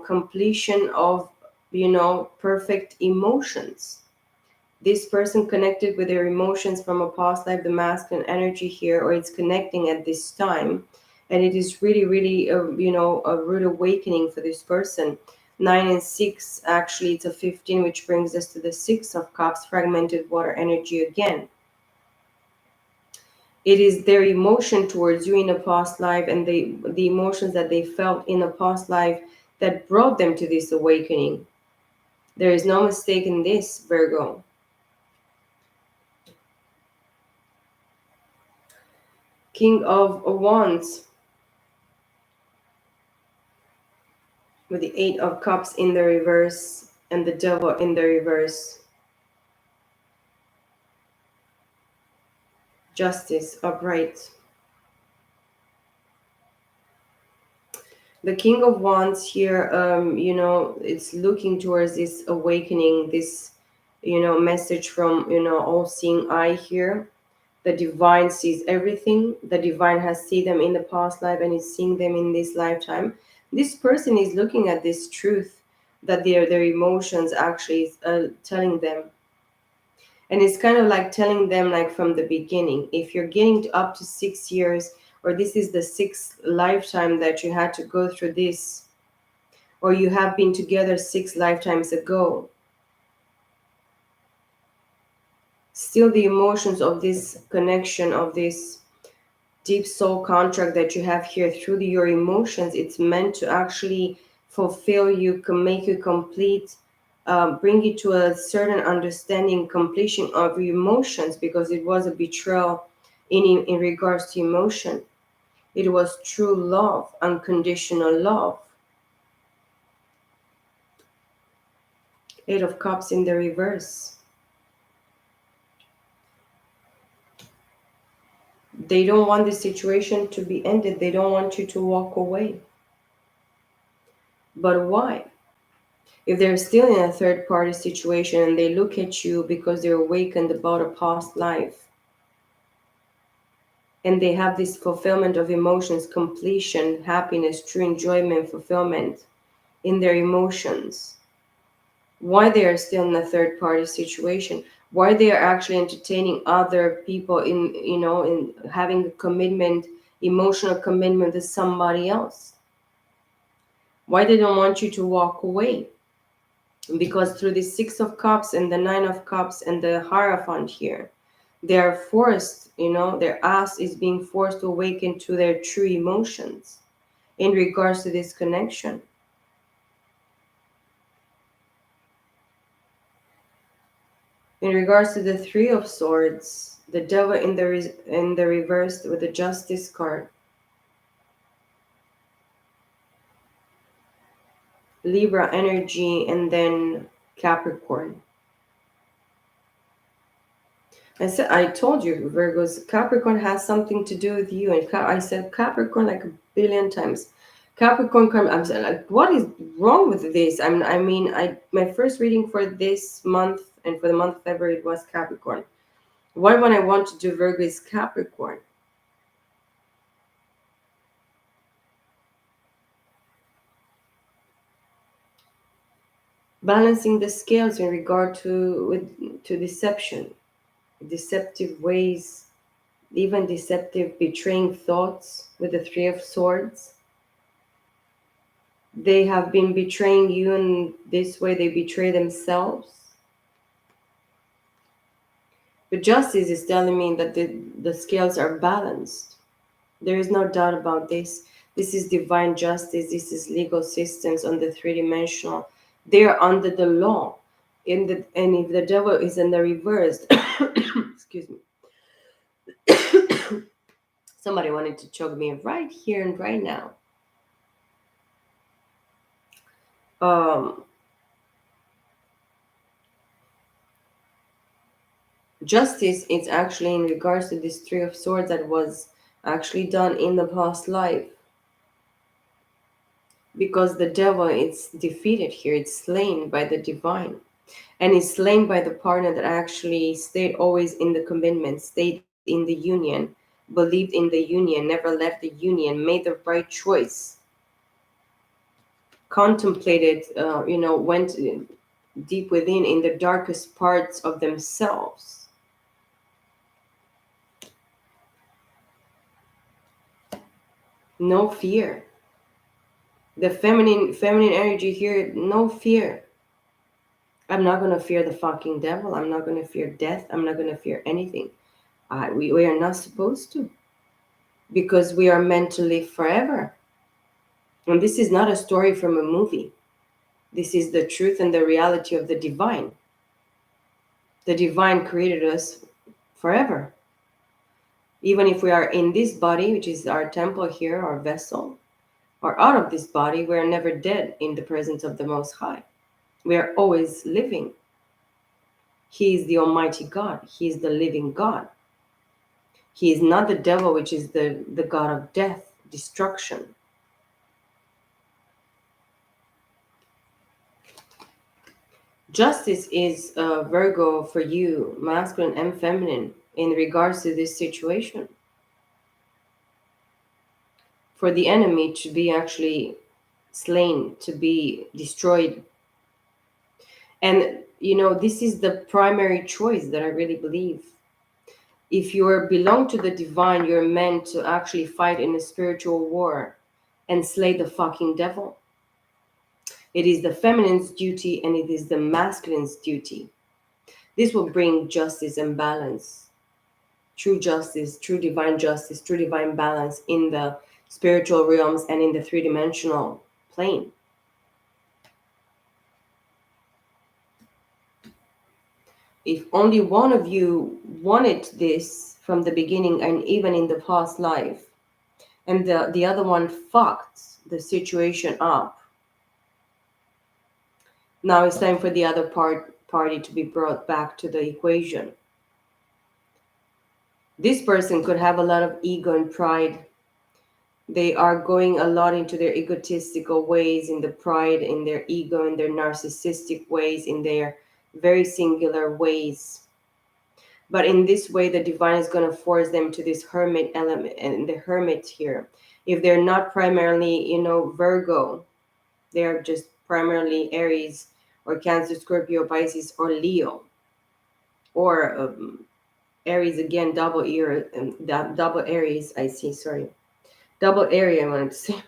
completion of perfect emotions. This person connected with their emotions from a past life, the masculine energy here, or it's connecting at this time, and it is really, really, a rude awakening for this person. 9 and 6, actually, it's a 15, which brings us to the Six of Cups, fragmented water energy again. It is their emotion towards you in a past life, and the emotions that they felt in a past life that brought them to this awakening. There is no mistake in this, Virgo. King of Wands with the Eight of Cups in the reverse and the Devil in the reverse. Justice upright. The King of Wands here, it's looking towards this awakening, this, message from, all seeing eye here. The divine sees everything. The divine has seen them in the past life and is seeing them in this lifetime. This person is looking at this truth that their emotions actually is telling them, and it's kind of like telling them like from the beginning, if you're getting to up to 6 years, or this is the sixth lifetime that you had to go through this, or you have been together 6 lifetimes ago, still the emotions of this connection, of this deep soul contract that you have here through your emotions, it's meant to actually fulfill you, can make you complete, bring you to a certain understanding, completion of your emotions, because it was a betrayal in regards to emotion. It was true love, unconditional love. Eight of Cups in the reverse. They don't want the situation to be ended. They don't want you to walk away. But why? If they're still in a third party situation and they look at you because they're awakened about a past life, and they have this fulfillment of emotions, completion, happiness, true enjoyment, fulfillment in their emotions, why they are still in a third party situation, why they are actually entertaining other people in having a commitment, emotional commitment with somebody else, why they don't want you to walk away. Because through the Six of Cups and the Nine of Cups and the Hierophant here, they are forced, their ass is being forced to awaken to their true emotions in regards to this connection. In regards to the Three of Swords, the Devil in the reverse with the Justice card, Libra energy, and then Capricorn. I told you, Virgos, Capricorn has something to do with you. And I said Capricorn like a billion times. Capricorn, I'm saying, like, what is wrong with this? My first reading for this month and for the month of February, it was Capricorn. Why when I want to do Virgo is Capricorn? Balancing the scales in regard to deception, deceptive ways, even deceptive betraying thoughts with the Three of Swords. They have been betraying you, and this way they betray themselves. But justice is telling me that the scales are balanced. There is no doubt about this. This is divine justice. This is legal systems on the three-dimensional. They are under the law. And if the devil is in the reverse, excuse me, somebody wanted to choke me right here and right now. Um, Justice is actually in regards to this Three of Swords that was actually done in the past life, because the devil is defeated here, it's slain by the divine, and is slain by the partner that actually stayed always in the commitment, stayed in the union, believed in the union, never left the union, made the right choice, contemplated, went deep within in the darkest parts of themselves. No fear. The feminine energy here, no fear. I'm not going to fear the fucking devil. I'm not going to fear death. I'm not going to fear anything. We are not supposed to, because we are meant to live forever. And this is not a story from a movie. This is the truth and the reality of the divine. The divine created us forever. Even if we are in this body, which is our temple here, our vessel, or out of this body, we are never dead in the presence of the Most High. We are always living. He is the Almighty God. He is the living God. He is not the devil, which is the God of death, destruction. Justice is Virgo for you, masculine and feminine, in regards to this situation. For the enemy to be actually slain, to be destroyed. And, this is the primary choice that I really believe. If you belong to the divine, you're meant to actually fight in a spiritual war and slay the fucking devil. It is the feminine's duty and it is the masculine's duty. This will bring justice and balance, true justice, true divine balance in the spiritual realms and in the three-dimensional plane. If only one of you wanted this from the beginning and even in the past life, and the other one fucked the situation up, now it's time for the other party to be brought back to the equation. This person could have a lot of ego and pride. They are going a lot into their egotistical ways, in the pride, in their ego, in their narcissistic ways, in their very singular ways. But in this way, the divine is going to force them to this hermit element and the hermit here. If they're not primarily, Virgo, they're just primarily Aries or Cancer, Scorpio, Pisces, or Leo, or Aries again, double Aries. I see. Sorry, double area. I wanted to say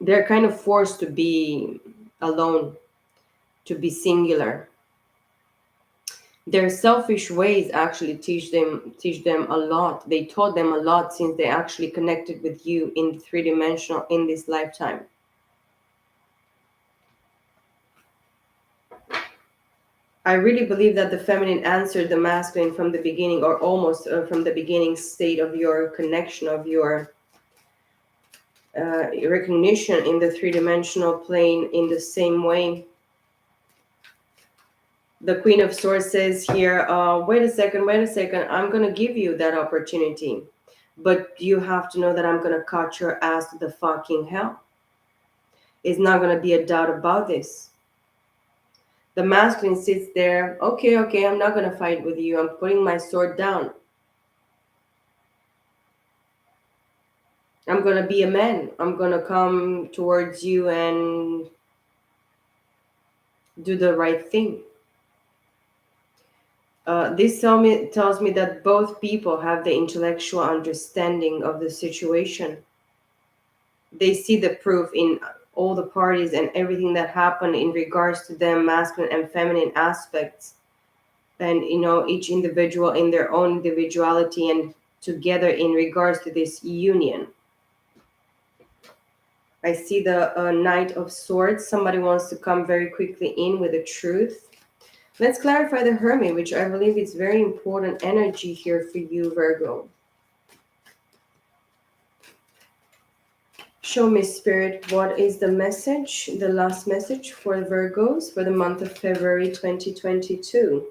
they're kind of forced to be alone, to be singular. Their selfish ways actually teach them a lot. They taught them a lot since they actually connected with you in the three-dimensional in this lifetime. I really believe that the feminine answered the masculine from the beginning, or almost from the beginning state of your connection, of your recognition in the three-dimensional plane in the same way. The Queen of Swords says here, wait a second, I'm going to give you that opportunity. But you have to know that I'm going to cut your ass to the fucking hell. It's not going to be a doubt about this. The masculine sits there, okay, I'm not going to fight with you. I'm putting my sword down. I'm going to be a man. I'm going to come towards you and do the right thing. This tells me that both people have the intellectual understanding of the situation. They see the proof in all the parties and everything that happened in regards to them, masculine and feminine aspects. And, each individual in their own individuality and together in regards to this union. I see the Knight of Swords. Somebody wants to come very quickly in with the truth. Let's clarify the Hermit, which I believe is very important energy here for you, Virgo. Show me, Spirit, what is the message, the last message for Virgos for the month of February 2022?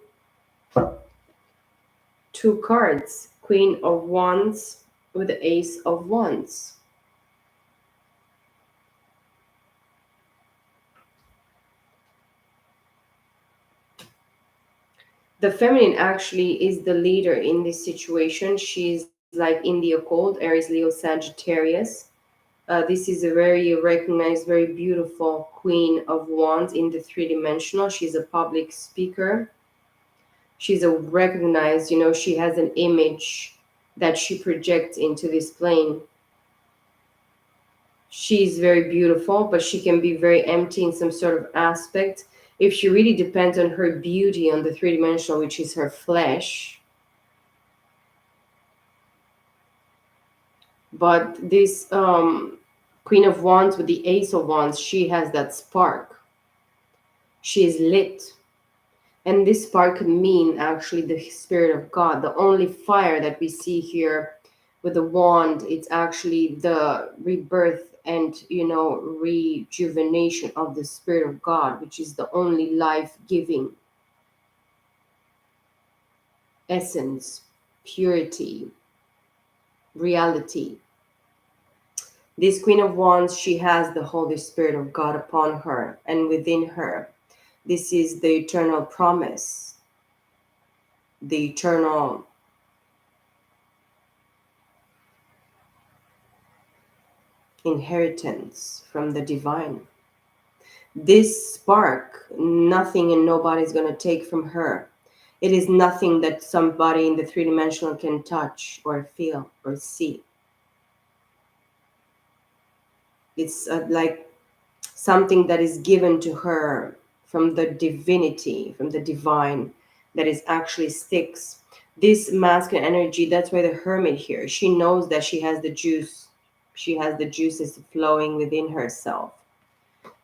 Two cards, Queen of Wands with the Ace of Wands. The feminine actually is the leader in this situation. She's like in the occult, Aries, Leo, Sagittarius. This is a very recognized, very beautiful Queen of Wands in the three-dimensional. She's a public speaker. She's a recognized, she has an image that she projects into this plane. She's very beautiful, but she can be very empty in some sort of aspect. If she really depends on her beauty on the three-dimensional, which is her flesh. But this Queen of Wands with the Ace of Wands, she has that spark. She is lit. And this spark could mean actually the Spirit of God. The only fire that we see here with the wand, it's actually the rebirth and, rejuvenation of the Spirit of God, which is the only life giving essence, purity, reality. This Queen of Wands, she has the Holy Spirit of God upon her and within her. This is the eternal promise, the eternal inheritance from the divine. This spark, nothing and nobody is going to take from her. It is nothing that somebody in the three dimensional can touch or feel or see. It's like something that is given to her from the divinity, from the divine, that is actually sticks. This masculine energy, that's why the hermit here, she knows that she has the juice. She has the juices flowing within herself.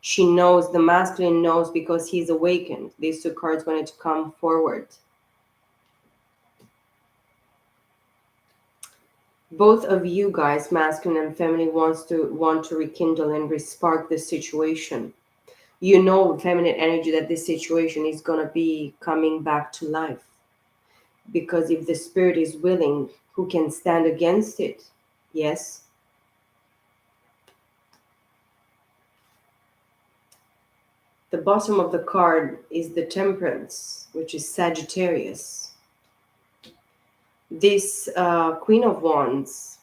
She knows, the masculine knows because he's awakened. These two cards wanted to come forward. Both of you guys, masculine and feminine, want to rekindle and respark the situation. You know, with feminine energy, that this situation is gonna be coming back to life. Because if the spirit is willing, who can stand against it? Yes. The bottom of the card is the Temperance, which is Sagittarius. This Queen of Wands,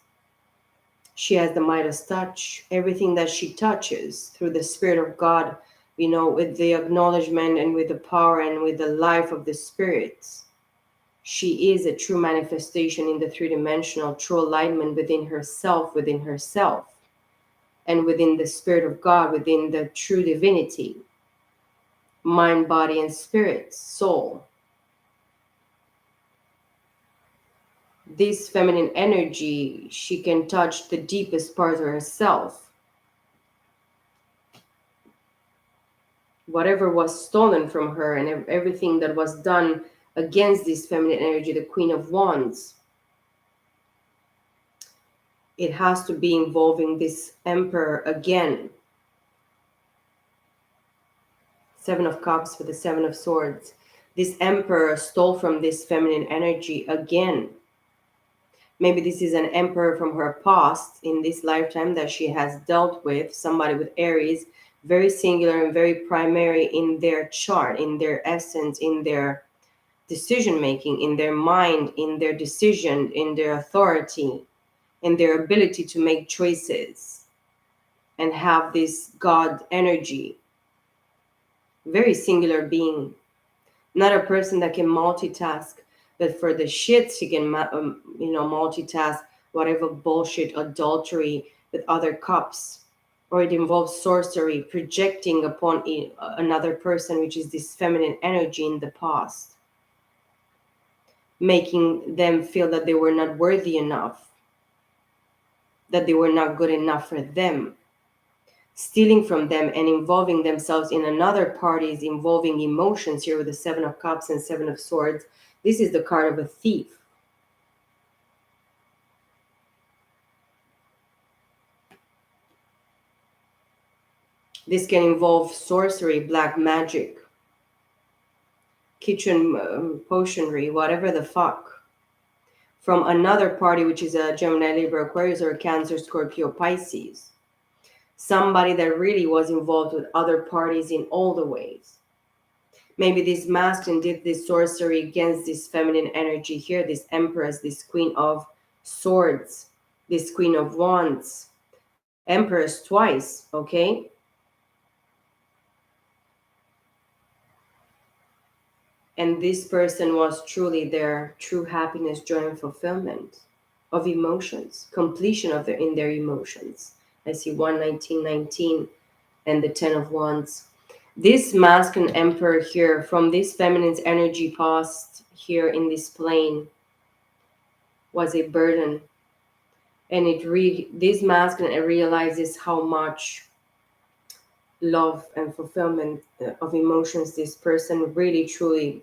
she has the Midas touch. Everything that she touches through the Spirit of God, with the acknowledgement and with the power and with the life of the spirits, she is a true manifestation in the three-dimensional, true alignment within herself, and within the Spirit of God, within the true divinity, mind, body, and spirit, soul. This feminine energy, she can touch the deepest part of herself. Whatever was stolen from her and everything that was done against this feminine energy, the Queen of Wands, it has to be involving this Emperor again. Seven of Cups with the Seven of Swords. This Emperor stole from this feminine energy again. Maybe this is an emperor from her past in this lifetime that she has dealt with, somebody with Aries, very singular and very primary in their chart, in their essence, in their decision making, in their mind, in their decision, in their authority, in their ability to make choices and have this God energy. Very singular being, not a person that can multitask, but for the shit she can multitask whatever bullshit adultery with other cups, or it involves sorcery, projecting upon another person, which is this feminine energy in the past, making them feel that they were not worthy enough, that they were not good enough for them, stealing from them and involving themselves in another party's involving emotions here with the Seven of Cups and Seven of Swords. This is the card of a thief. This can involve sorcery, black magic, kitchen potionry, whatever the fuck, from another party, which is a Gemini, Libra, Aquarius, or a Cancer, Scorpio, Pisces. Somebody that really was involved with other parties in all the ways. Maybe this masculine did this sorcery against this feminine energy here, this Empress, this Queen of Swords, this Queen of Wands, Empress twice, okay? And this person was truly their true happiness, joy, and fulfillment of emotions, completion of their emotions. I see 11919 and the 10 of Wands. This masculine emperor here, from this feminine's energy past here in this plane, was a burden. And this masculine realizes how much love and fulfillment of emotions this person really truly,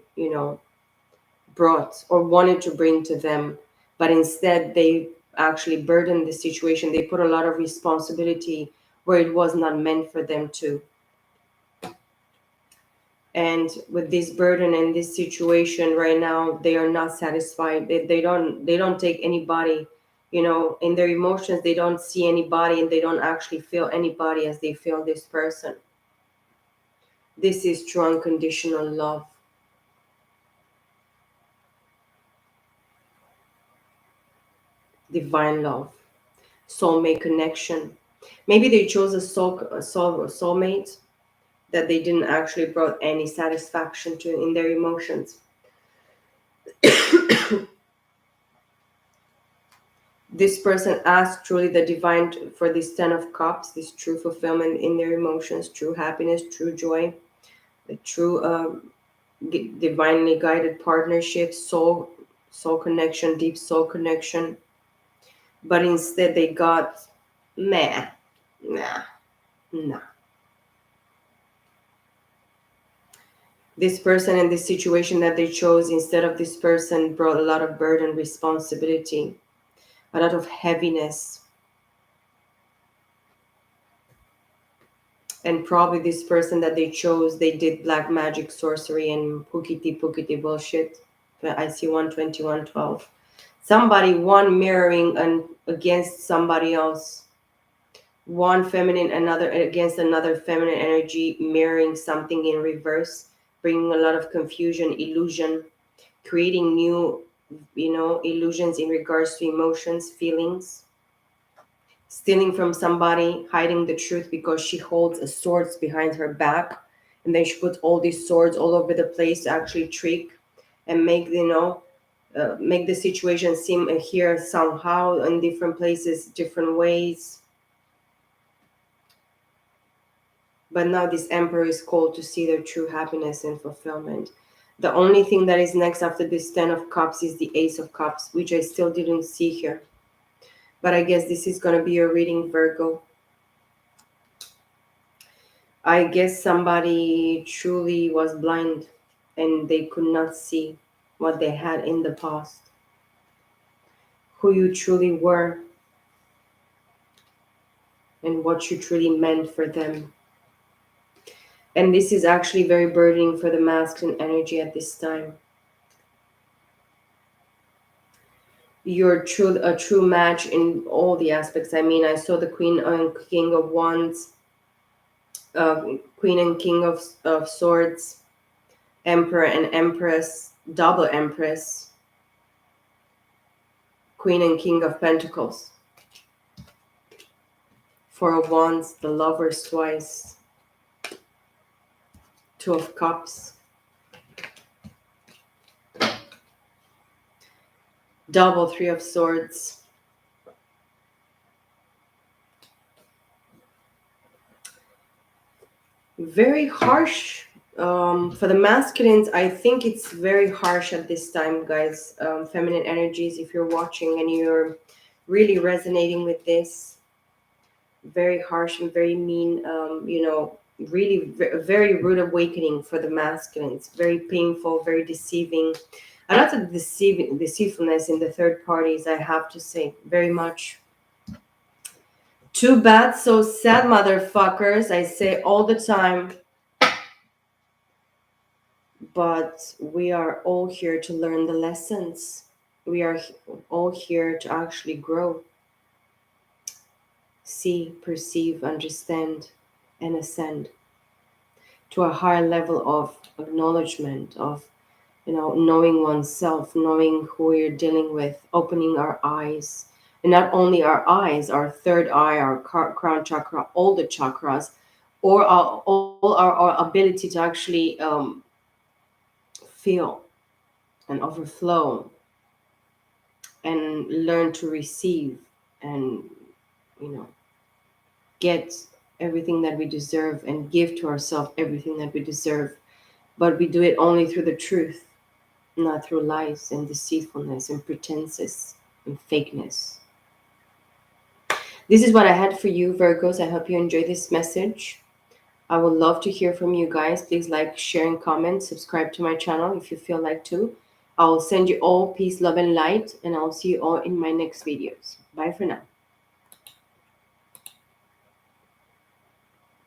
brought or wanted to bring to them, but instead they actually burdened the situation. They put a lot of responsibility where it was not meant for them to. And with this burden and this situation right now, they are not satisfied. They don't take anybody, in their emotions. They don't see anybody, and they don't actually feel anybody as they feel this person. This is true unconditional love, divine love, soulmate connection. Maybe they chose a soulmate that they didn't actually brought any satisfaction to in their emotions. This person asked truly the divine for this 10 of cups, this true fulfillment in their emotions, true happiness, true joy, the true divinely guided partnership, soul connection, deep soul connection. But instead they got meh, nah, nah. This person and this situation that they chose instead of this person brought a lot of burden, responsibility, a lot of heaviness. And probably this person that they chose, they did black magic, sorcery, and pukiti bullshit. But I see 12112. Somebody, one mirroring against somebody else. One feminine, another against another feminine energy, mirroring something in reverse, bringing a lot of confusion, illusion, creating new, illusions in regards to emotions, feelings, stealing from somebody, hiding the truth because she holds a swords behind her back, and then she puts all these swords all over the place to actually trick and make the situation seem here somehow in different places, different ways. But now this emperor is called to see their true happiness and fulfillment. The only thing that is next after this 10 of cups is the ace of cups, which I still didn't see here. But I guess this is going to be your reading, Virgo. I guess somebody truly was blind and they could not see what they had in the past, who you truly were, and what you truly meant for them. And this is actually very burdening for the masculine energy at this time. You're a true match in all the aspects. I mean, I saw the Queen and King of Wands, Queen and King of Swords, Emperor and Empress, double Empress, Queen and King of Pentacles, Four of Wands, the Lovers twice, Two of Cups, double Three of Swords. Very harsh. For the masculines, I think it's very harsh at this time, guys. Feminine energies, if you're watching and you're really resonating with this, very harsh and very mean, really very rude awakening for the masculines, very painful, very deceiving. A lot of deceitfulness in the third parties, I have to say, very much. Too bad, so sad, motherfuckers, I say all the time. But we are all here to learn the lessons. We are all here to actually grow, see, perceive, understand, and ascend to a higher level of acknowledgement, of knowing oneself, knowing who you're dealing with, opening our eyes. And not only our eyes, our third eye, our crown chakra, all the chakras, or our ability to actually feel and overflow and learn to receive and, you know, get everything that we deserve and give to ourselves everything that we deserve. But we do it only through the truth, not through lies and deceitfulness and pretenses and fakeness. This is what I had for you, Virgos. I hope you enjoy this message. I would love to hear from you guys. Please like, share, and comment. Subscribe to my channel if you feel like to. I'll send you all peace, love, and light, and I'll see you all in my next videos. Bye for now.